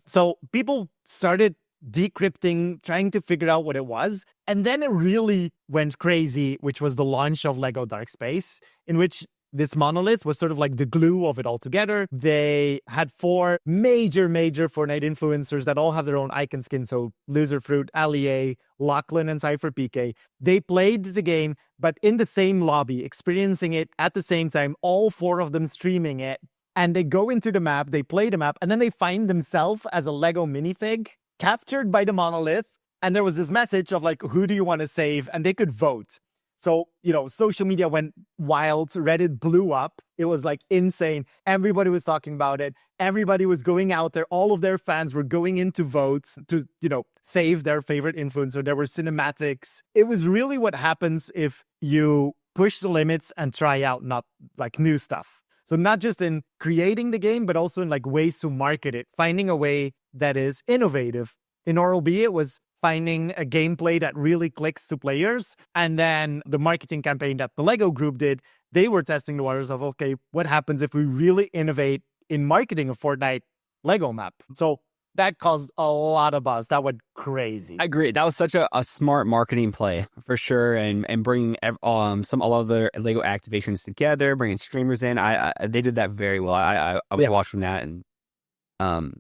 So people started decrypting, trying to figure out what it was. And then it really went crazy, which was the launch of Lego Dark Space, in which this monolith was sort of like the glue of it all together. They had 4 major Fortnite influencers that all have their own icon skin. So Loserfruit, Allie, Lachlan, and Cypher PK. They played the game, but in the same lobby, experiencing it at the same time, all 4 of them streaming it. And they go into the map, they play the map, and then they find themselves as a Lego minifig captured by the monolith. And there was this message of like, who do you want to save? And they could vote. So, social media went wild. Reddit blew up. It was like insane. Everybody was talking about it. Everybody was going out there. All of their fans were going into votes to, save their favorite influencer. There were cinematics. It was really what happens if you push the limits and try out not like new stuff. So not just in creating the game, but also in like ways to market it, finding a way that is innovative. In Oral-B, it was finding a gameplay that really clicks to players. And then the marketing campaign that the Lego group did, they were testing the waters of, okay, what happens if we really innovate in marketing a Fortnite Lego map? So that caused a lot of buzz. That went crazy.
I agree. That was such a smart marketing play for sure, and bringing some all of the Lego activations together, bringing streamers in. They did that very well. I was watching that, and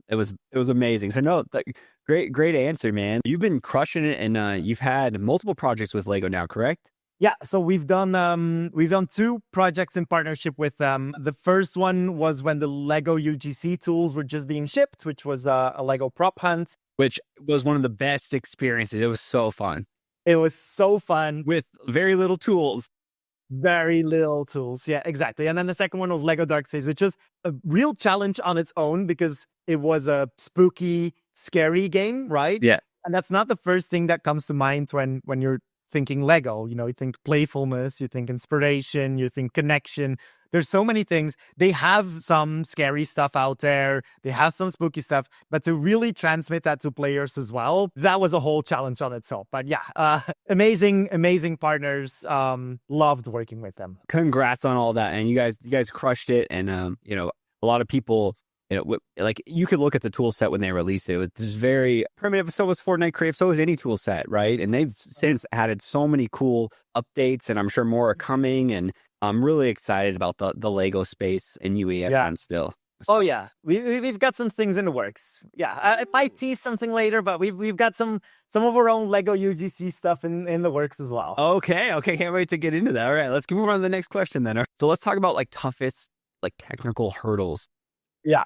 it was amazing. So no, great answer, man. You've been crushing it, and you've had multiple projects with Lego now, correct?
Yeah, so we've done 2 projects in partnership with them. The first one was when the Lego UGC tools were just being shipped, which was a Lego prop hunt.
Which was one of the best experiences. It was so fun.
It was so fun.
With very little tools.
Very little tools. Yeah, exactly. And then the second one was Lego Dark Space, which was a real challenge on its own because it was a spooky, scary game, right?
Yeah.
And that's not the first thing that comes to mind when you're thinking Lego. You know, you think playfulness, you think inspiration, you think connection. There's so many things. They have some scary stuff out there. They have some spooky stuff, but to really transmit that to players as well, that was a whole challenge on itself. But yeah, amazing partners. Loved working with them.
Congrats on all that. And you guys crushed it. And, a lot of people, like you could look at the tool set when they released it. It was just very primitive. So was Fortnite Creative. So was any tool set, right? And they've since added so many cool updates, and I'm sure more are coming. And I'm really excited about the Lego space in UEFN still.
Oh yeah, we've got some things in the works. Yeah, I might tease something later, but we've got some of our own Lego UGC stuff in the works as well.
Okay, can't wait to get into that. All right, let's move on to the next question then. So let's talk about like toughest like technical hurdles.
Yeah.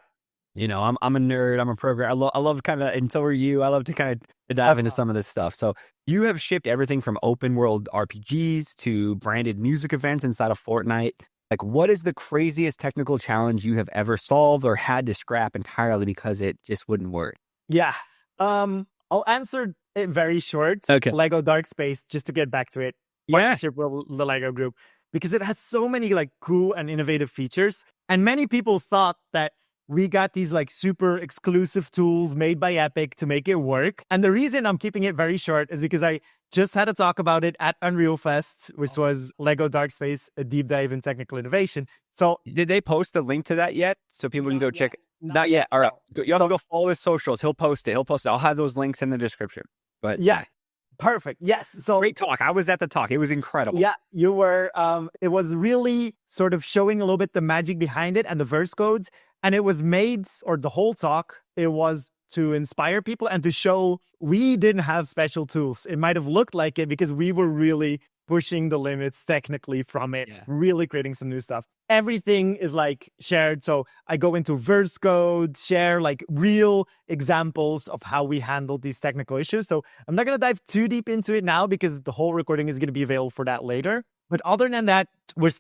You know, I'm a nerd. I'm a programmer. I love kind of, and so are you. I love to kind of dive into some of this stuff. So you have shipped everything from open world RPGs to branded music events inside of Fortnite. Like, what is the craziest technical challenge you have ever solved or had to scrap entirely because it just wouldn't work?
Yeah. I'll answer it very short.
Okay.
Lego Dark Space, just to get back to it. Partnership with the Lego group, because it has so many like cool and innovative features. And many people thought that we got these like super exclusive tools made by Epic to make it work. And the reason I'm keeping it very short is because I just had a talk about it at Unreal Fest, which was Lego Dark Space, a deep dive in technical innovation. So
did they post a link to that yet? So people can go check it? Not yet. All right. You have to go follow his socials. He'll post it. I'll have those links in the description. But
yeah. Perfect. Yes. So
great talk. I was at the talk. It was incredible.
Yeah, you were. It was really sort of showing a little bit the magic behind it and the verse codes. And it was made, or the whole talk, it was to inspire people and to show we didn't have special tools. It might have looked like it because we were really pushing the limits technically from it, really creating some new stuff. Everything is like shared. So I go into verse code, share like real examples of how we handled these technical issues. So I'm not going to dive too deep into it now because the whole recording is going to be available for that later. But other than that, we're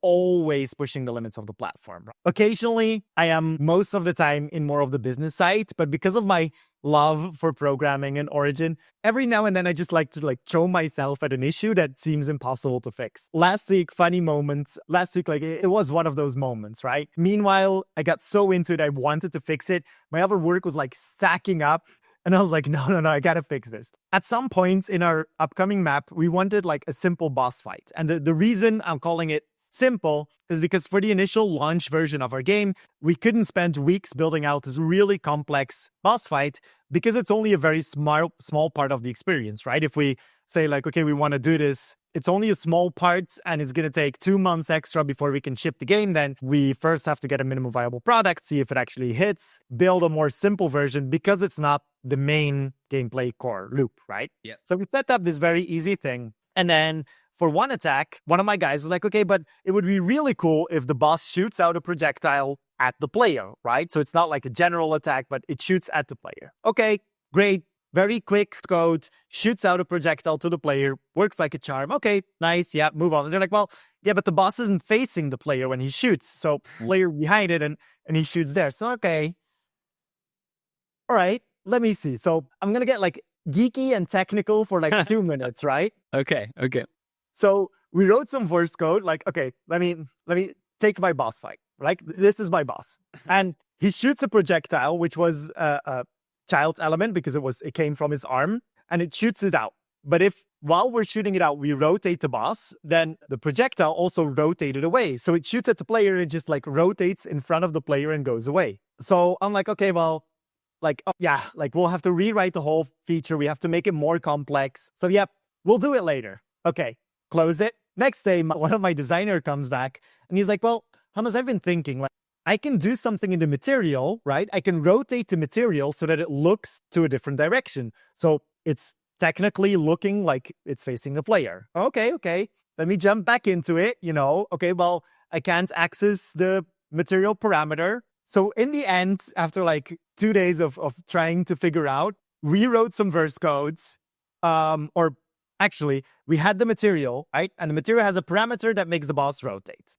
always pushing the limits of the platform. Occasionally, I am most of the time in more of the business side, but because of my love for programming and Origin, every now and then I just like to like throw myself at an issue that seems impossible to fix. Last week, funny moments. Last week, like it was one of those moments, right? Meanwhile, I got so into it, I wanted to fix it. My other work was like stacking up. And I was like, no, I gotta fix this. At some points in our upcoming map, we wanted like a simple boss fight. And the reason I'm calling it simple is because for the initial launch version of our game, we couldn't spend weeks building out this really complex boss fight because it's only a very small part of the experience, right? If we say like, okay, we want to do this, it's only a small part and it's going to take 2 months extra before we can ship the game. Then we first have to get a minimum viable product, see if it actually hits, build a more simple version because it's not the main gameplay core loop, right?
Yeah.
So we set up this very easy thing. And then for one attack, one of my guys was like, okay, but it would be really cool if the boss shoots out a projectile at the player, right? So it's not like a general attack, but it shoots at the player. Okay, great. Very quick code, shoots out a projectile to the player, works like a charm. Okay, nice, yeah, move on. And they're like, well, yeah, but the boss isn't facing the player when he shoots. So player behind it and he shoots there. So, okay. All right, let me see. So I'm going to get like geeky and technical for like 2 minutes, right?
Okay.
So we wrote some verse code, like, okay, let me take my boss fight. Like, this is my boss. And he shoots a projectile, which was a child's element because it came from his arm, and it shoots it out. But if while we're shooting it out, we rotate the boss, then the projectile also rotated away. So it shoots at the player, and it just like rotates in front of the player and goes away. So I'm like, okay, well, like, oh, yeah, like we'll have to rewrite the whole feature. We have to make it more complex. So yeah, we'll do it later. Okay, close it. Next day, one of my designer comes back and he's like, well, Hannes, I've been thinking, like, I can do something in the material, right? I can rotate the material so that it looks to a different direction. So it's technically looking like it's facing the player. Okay. Let me jump back into it, Okay, well, I can't access the material parameter. So in the end, after like 2 days of trying to figure out, we wrote some verse codes, or actually, we had the material, right? And the material has a parameter that makes the boss rotate.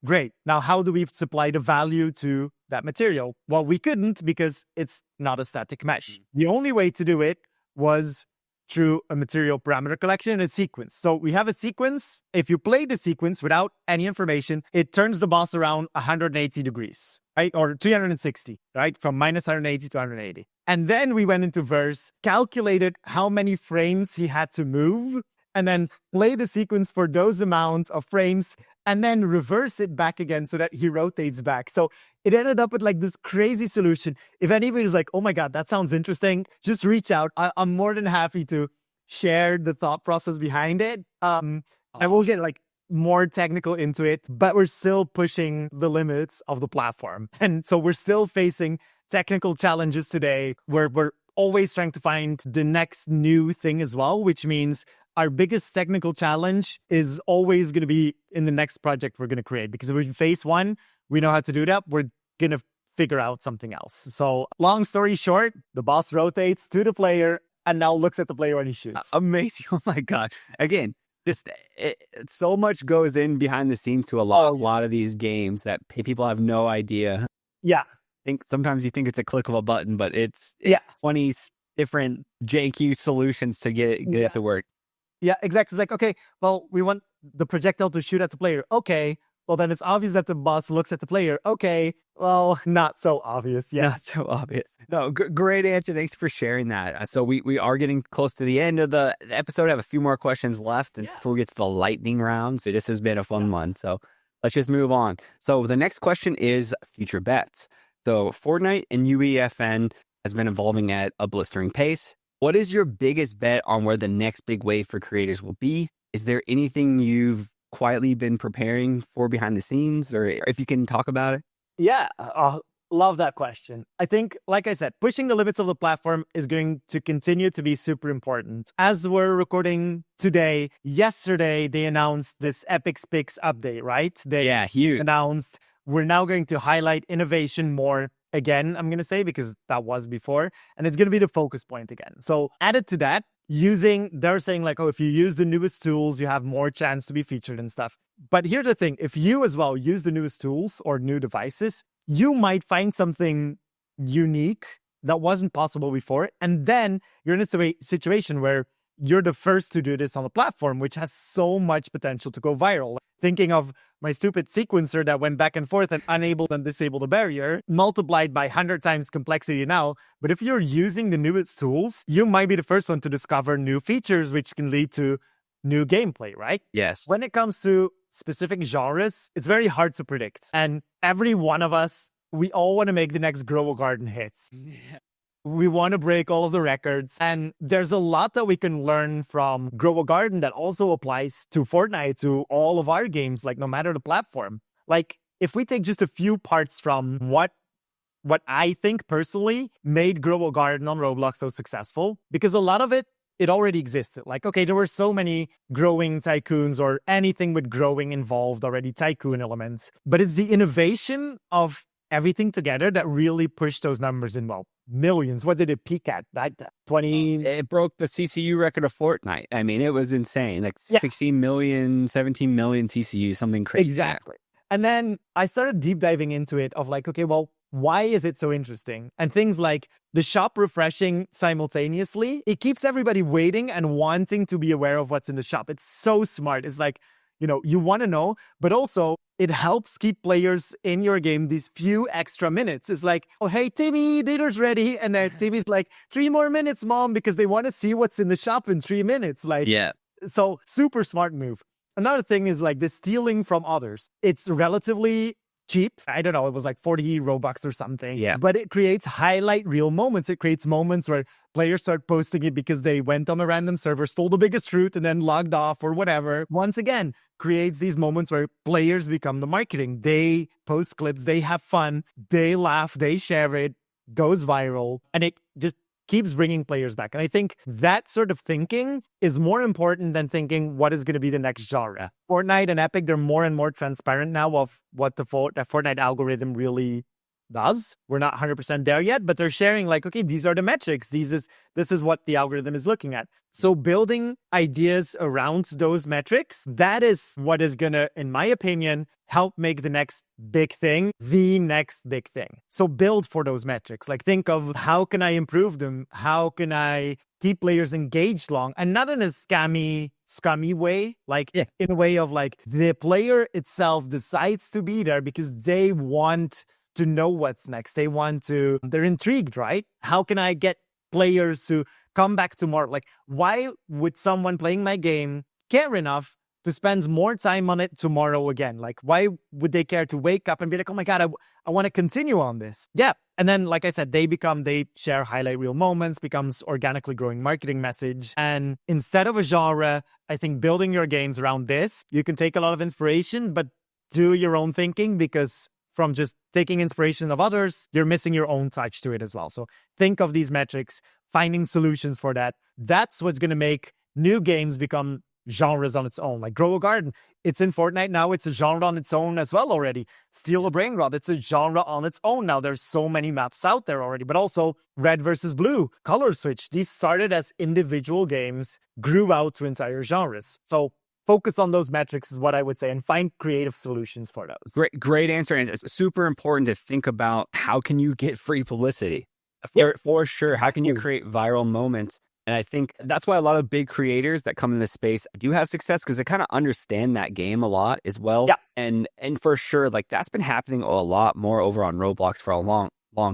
Great. Now, how do we supply the value to that material? Well, we couldn't because it's not a static mesh. The only way to do it was through a material parameter collection and a sequence. So we have a sequence. If you play the sequence without any information, it turns the boss around 180 degrees, right? Or 360, right? From minus 180 to 180. And then we went into verse, calculated how many frames he had to move, and then play the sequence for those amounts of frames, and then reverse it back again so that he rotates back. So it ended up with like this crazy solution. If anybody's like, oh my God, that sounds interesting, just reach out. I'm more than happy to share the thought process behind it. I will get like more technical into it, but we're still pushing the limits of the platform. And so we're still facing technical challenges today where we're always trying to find the next new thing as well, which means our biggest technical challenge is always going to be in the next project we're going to create. Because if we face one, we know how to do that. We're going to figure out something else. So long story short, the boss rotates to the player and now looks at the player when he shoots.
Amazing. Oh my God. Again, just so much goes in behind the scenes to a lot of these games that people have no idea.
Yeah.
Sometimes you think it's a click of a button, but it's 20 different JQ solutions to get it to work.
Yeah, exactly. It's like, okay, well, we want the projectile to shoot at the player. Okay, well, then it's obvious that the boss looks at the player. Okay, well, not so obvious. Yeah,
not so obvious. No, great answer. Thanks for sharing that. So we are getting close to the end of the episode. I have a few more questions left before we get to the lightning round. So this has been a fun one. So let's just move on. So the next question is future bets. So Fortnite and UEFN has been evolving at a blistering pace. What is your biggest bet on where the next big wave for creators will be? Is there anything you've quietly been preparing for behind the scenes, or if you can talk about it?
Yeah, love that question. I think, like I said, pushing the limits of the platform is going to continue to be super important. As we're recording today, yesterday, they announced this Epic Picks update, right?
Huge.
Announced we're now going to highlight innovation more. Again, I'm going to say, because that was before, and it's going to be the focus point again. So added to that, they're saying like, oh, if you use the newest tools, you have more chance to be featured and stuff. But here's the thing, if you as well use the newest tools or new devices, you might find something unique that wasn't possible before. And then you're in a situation where you're the first to do this on the platform, which has so much potential to go viral. Thinking of my stupid sequencer that went back and forth and enabled and disabled a barrier, multiplied by 100 times complexity now. But if you're using the newest tools, you might be the first one to discover new features, which can lead to new gameplay, right?
Yes.
When it comes to specific genres, it's very hard to predict. And every one of us, we all want to make the next Grow a Garden hits. Yeah. We want to break all of the records. And there's a lot that we can learn from Grow a Garden that also applies to Fortnite, to all of our games, like no matter the platform. Like if we take just a few parts from what I think personally made Grow a Garden on Roblox so successful, because a lot of it already existed. Like, okay, there were so many growing tycoons or anything with growing involved already, tycoon elements. But it's the innovation of everything together that really pushed those numbers in, well, millions. What did it peak at? 20?
It broke the CCU record of Fortnite. I mean, it was insane. Like 16 million, 17 million CCU, something crazy.
Exactly. And then I started deep diving into it of like, okay, well, why is it so interesting? And things like the shop refreshing simultaneously, it keeps everybody waiting and wanting to be aware of what's in the shop. It's so smart. It's like, you want to know, but also it helps keep players in your game these few extra minutes. It's like, oh, hey, Timmy, dinner's ready. And then Timmy's like, 3 more minutes, mom, because they want to see what's in the shop in 3 minutes. Like,
Yeah.
So super smart move. Another thing is like the stealing from others. It's relatively cheap. I don't know, it was like 40 Robux or something.
Yeah.
But it creates highlight reel moments. It creates moments where players start posting it because they went on a random server, stole the biggest fruit, and then logged off or whatever. Once again, creates these moments where players become the marketing. They post clips, they have fun, they laugh, they share it, goes viral, and it just keeps bringing players back. And I think that sort of thinking is more important than thinking what is going to be the next genre. Fortnite and Epic, they're more and more transparent now of what the Fortnite algorithm really does. We're not 100% there yet, but they're sharing like, okay, these are the metrics. This is what the algorithm is looking at. So building ideas around those metrics, that is what is going to, in my opinion, help make the next big thing the next big thing. So build for those metrics. Like think of how can I improve them? How can I keep players engaged long? And not in a scummy way, like in a way of like the player itself decides to be there because they want to know what's next. They're intrigued, right? How can I get players to come back tomorrow? Like, why would someone playing my game care enough to spend more time on it tomorrow again? Like, why would they care to wake up and be like, oh my God, I want to continue on this? Yeah. And then, like I said, they share highlight reel moments, becomes organically growing marketing message. And instead of a genre, I think building your games around this, you can take a lot of inspiration, but do your own thinking, because from just taking inspiration of others, you're missing your own touch to it as well. So think of these metrics, finding solutions for that. That's what's going to make new games become genres on its own. Like Grow a Garden, it's in Fortnite now. It's a genre on its own as well already. Steal a Brain Rot, it's a genre on its own now. There's so many maps out there already. But also Red versus Blue, Color Switch. These started as individual games, grew out to entire genres. So focus on those metrics is what I would say, and find creative solutions for those.
Great answer. And it's super important to think about how can you get free publicity? For sure. How can you create viral moments? And I think that's why a lot of big creators that come in this space do have success, because they kind of understand that game a lot as well.
Yeah.
And for sure, like that's been happening a lot more over on Roblox for a long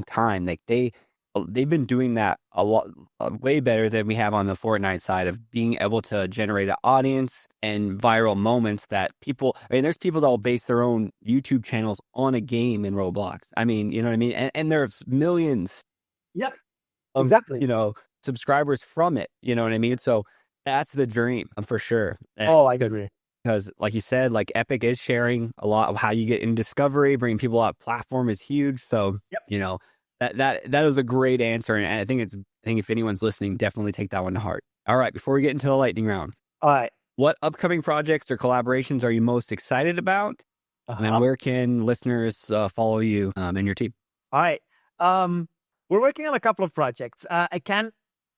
time. Like they've been doing that a lot, way better than we have on the Fortnite side of being able to generate an audience and viral moments that people, there's people that will base their own YouTube channels on a game in Roblox. I mean, you know what I mean? And there's millions.
Yeah, exactly.
Subscribers from it. You know what I mean? So that's the dream for sure.
I agree.
Because like you said, like Epic is sharing a lot of how you get in discovery, bringing people out. Platform is huge. So, that is a great answer. And I think if anyone's listening, definitely take that one to heart. All right. Before we get into the lightning round.
All right.
What upcoming projects or collaborations are you most excited about? And where can listeners follow you and your team?
All right. We're working on a couple of projects. I can't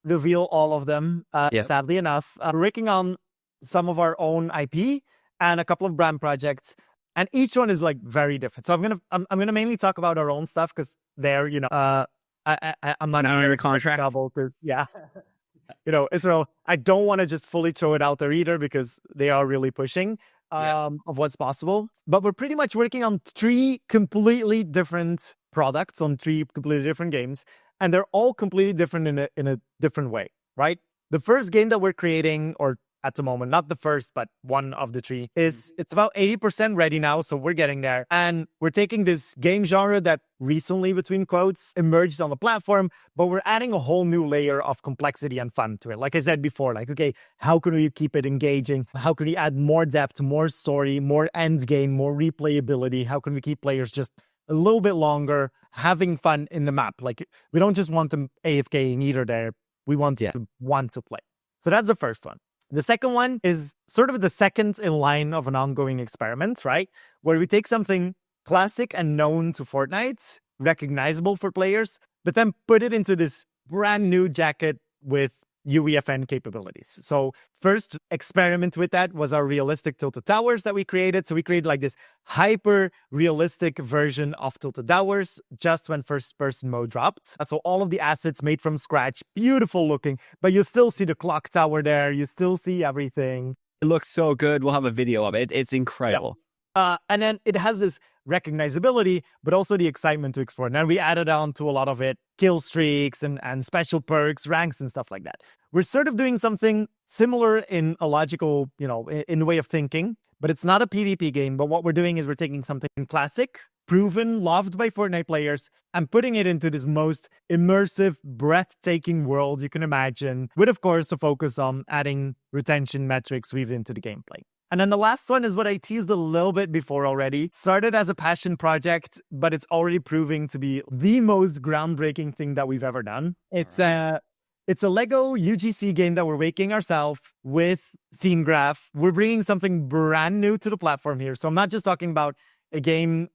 reveal all of them, sadly enough. We're working on some of our own IP and a couple of brand projects, and each one is like very different. So I'm gonna mainly talk about our own stuff because they're I'm not
under contract.
Because Israel. I don't want to just fully throw it out there either because they are really pushing of what's possible. But we're pretty much working on 3 completely different products on 3 completely different games, and they're all completely different in a different way, right? The first game that we're creating, or at the moment, not the first, but one of the 3, it's about 80% ready now, so we're getting there. And we're taking this game genre that recently, between quotes, emerged on the platform, but we're adding a whole new layer of complexity and fun to it. Like I said before, like, okay, how can we keep it engaging? How can we add more depth, more story, more end game, more replayability? How can we keep players just a little bit longer, having fun in the map? Like, we don't just want them AFKing either there. We want to want to play. So that's the first one. The second one is sort of the second in line of an ongoing experiment, right? Where we take something classic and known to Fortnite, recognizable for players, but then put it into this brand new jacket with UEFN capabilities. So first experiment with that was our realistic Tilted Towers that we created. So we created like this hyper realistic version of Tilted Towers just when first person mode dropped. So all of the assets made from scratch, beautiful looking, but you still see the clock tower there. You still see everything.
It looks so good. We'll have a video of it. It's incredible.
And then it has this recognizability, but also the excitement to explore. And then we added on to a lot of it, kill streaks and special perks, ranks and stuff like that. We're sort of doing something similar in a logical, in the way of thinking, but it's not a PvP game. But what we're doing is we're taking something classic, proven, loved by Fortnite players, and putting it into this most immersive, breathtaking world you can imagine, with, of course, a focus on adding retention metrics weaved into the gameplay. And then the last one is what I teased a little bit before already. Started as a passion project, but it's already proving to be the most groundbreaking thing that we've ever done. It's a Lego UGC game that we're making ourselves with Scene Graph. We're bringing something brand new to the platform here. So I'm not just talking about a game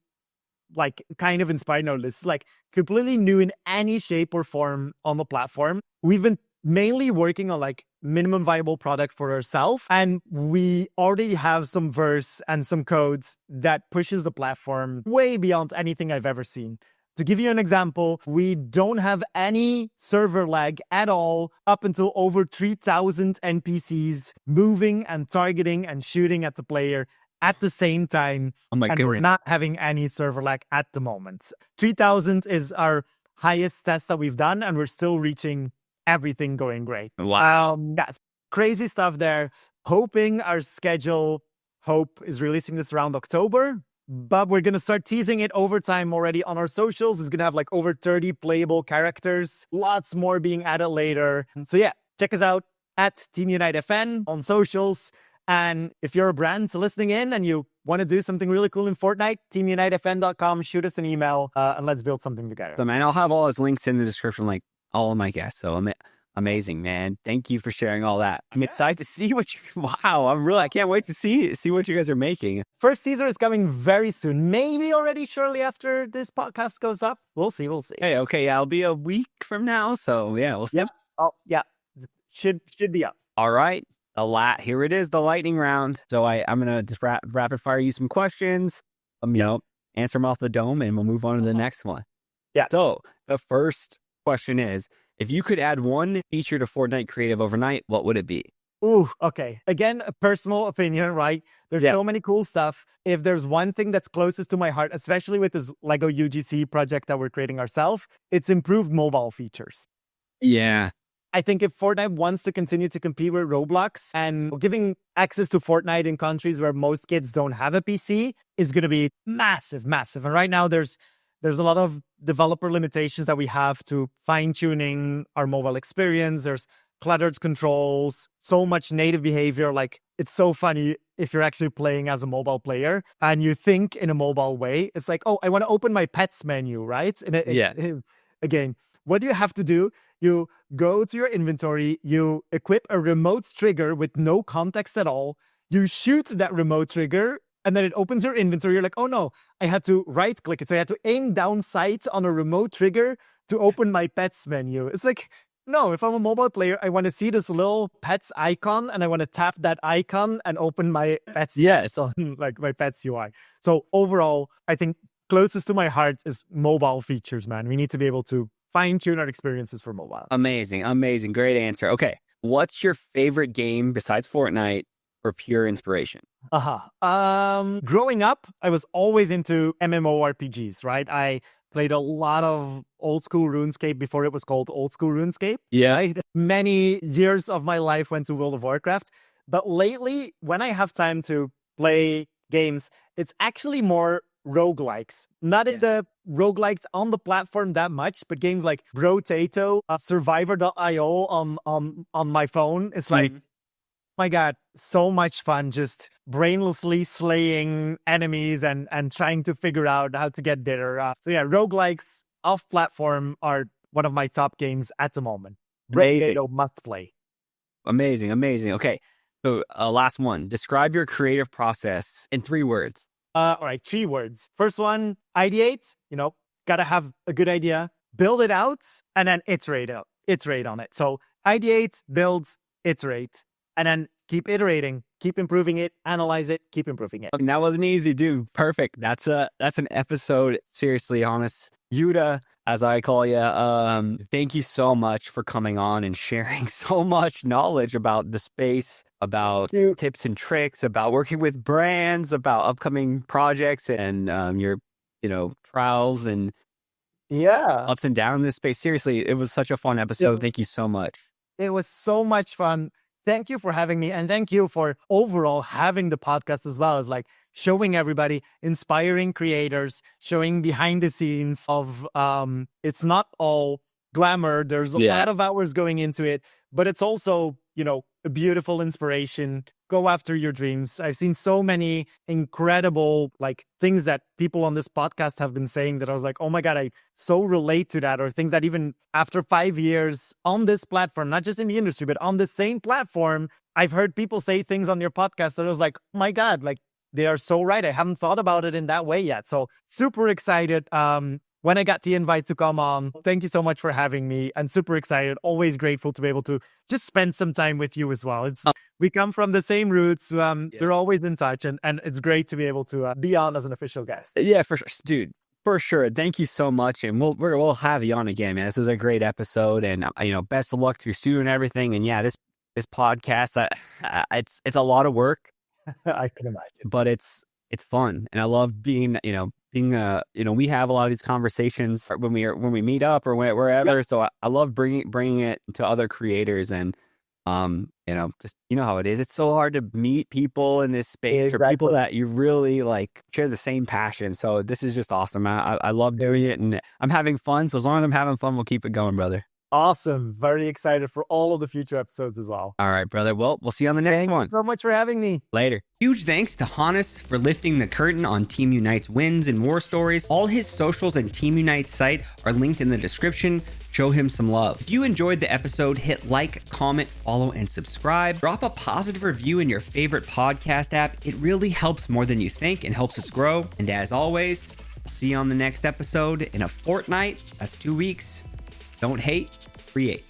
like kind of inspired. No, this is like completely new in any shape or form on the platform. We've been mainly working on like minimum viable product for ourselves, and we already have some verse and some codes that pushes the platform way beyond anything I've ever seen. To give you an example, we don't have any server lag at all up until over 3,000 NPCs moving and targeting and shooting at the player at the same time.
Oh my
and
God.
we're not having any server lag at the moment. 3,000 is our highest test that we've done, and we're still reaching everything going great.
Wow.
Yes, crazy stuff there. Hoping our schedule, Hope is releasing this around October, but we're going to start teasing it over time already on our socials. It's going to have like over 30 playable characters, lots more being added later. And so yeah, check us out at Team UEFN on socials. And if you're a brand listening in and you want to do something really cool in Fortnite, teamunitefn.com, shoot us an email and let's build something together.
So man, I'll have all his links in the description, like all of my guests. So amazing, man. Thank you for sharing all that. I'm excited to see I can't wait to see what you guys are making.
First teaser is coming very soon. Maybe already shortly after this podcast goes up. We'll see.
Hey, okay, yeah, it'll be a week from now. So yeah, we'll see.
Yep. Oh, yeah. Should be up.
All right. Here it is, the lightning round. So I'm gonna just rapid fire you some questions. Answer them off the dome, and we'll move on to the next one.
Yeah.
So the first question is, if you could add one feature to Fortnite Creative overnight, what would it be?
Ooh, okay. Again, a personal opinion, right? There's so many cool stuff. If there's one thing that's closest to my heart, especially with this Lego UGC project that we're creating ourselves, it's improved mobile features.
Yeah.
I think if Fortnite wants to continue to compete with Roblox, and giving access to Fortnite in countries where most kids don't have a PC is going to be massive, massive. And right now there's a lot of developer limitations that we have to fine-tuning our mobile experience. There's cluttered controls, so much native behavior. Like, it's so funny if you're actually playing as a mobile player and you think in a mobile way. It's like, oh, I want to open my pets menu, right? And again, what do you have to do? You go to your inventory, you equip a remote trigger with no context at all. You shoot that remote trigger, and then it opens your inventory. You're like, oh no, I had to right click it. So I had to aim down sight on a remote trigger to open my pets menu. It's like, no, if I'm a mobile player, I want to see this little pets icon, and I want to tap that icon and open my pets. So like my pets UI. So overall, I think closest to my heart is mobile features, man. We need to be able to fine-tune our experiences for mobile.
Amazing. Great answer. Okay. What's your favorite game besides Fortnite for pure inspiration?
Growing up, I was always into MMORPGs, right? I played a lot of old school RuneScape before it was called old school RuneScape.
Yeah.
Right? Many years of my life went to World of Warcraft. But lately, when I have time to play games, it's actually more roguelikes. Not in the roguelikes on the platform that much, but games like Brotato, Survivor.io on my phone. It's like, my God, so much fun just brainlessly slaying enemies and trying to figure out how to get better. So yeah, roguelikes off platform are one of my top games at the moment. Brotato must play.
Amazing. Okay. So last one. Describe your creative process in 3 words.
All right, 3 words. First one, ideate. Gotta have a good idea, build it out, and then iterate on it. So ideate, build, iterate, and then keep iterating, keep improving it, analyze it, keep improving it.
And that wasn't easy, dude. Perfect. That's an episode. Seriously, honest. Yuta, as I call you. Thank you so much for coming on and sharing so much knowledge about the space, about tips and tricks, about working with brands, about upcoming projects, and your, trials and ups and downs in this space. Seriously, it was such a fun episode. Thank you so much.
It was so much fun. Thank you for having me. And thank you for overall having the podcast as well as like showing everybody, inspiring creators, showing behind the scenes of it's not all glamour. There's a lot of hours going into it, but it's also, a beautiful inspiration. Go after your dreams. I've seen so many incredible things that people on this podcast have been saying that I was like, oh my God, I so relate to that. Or things that even after 5 years on this platform, not just in the industry, but on the same platform, I've heard people say things on your podcast that I was like, oh my God, they are so right. I haven't thought about it in that way yet. So super excited. When I got the invite to come on, thank you so much for having me. I'm super excited. Always grateful to be able to just spend some time with you as well. We come from the same roots. We're always in touch, and it's great to be able to be on as an official guest.
Yeah, for sure, dude. For sure. Thank you so much, and we'll have you on again, man. This was a great episode, and best of luck to your studio and everything. And yeah, this podcast, it's a lot of work.
I can imagine,
but it's fun, and I love being we have a lot of these conversations when we meet up or wherever. Yep. So I love bringing it to other creators, and just how it is. It's so hard to meet people in this space or people that you really share the same passion. So this is just awesome. I love doing it, and I'm having fun. So as long as I'm having fun, we'll keep it going, brother.
Awesome. Very excited for all of the future episodes as well.
All right, brother. Well, we'll see you on the next one.
Thanks so much for having me.
Later. Huge thanks to Hannes for lifting the curtain on Team Unite's wins and war stories. All his socials and Team Unite's site are linked in the description. Show him some love. If you enjoyed the episode, hit like, comment, follow, and subscribe. Drop a positive review in your favorite podcast app. It really helps more than you think and helps us grow. And as always, I'll see you on the next episode in a fortnight. That's 2 weeks. Don't hate, create.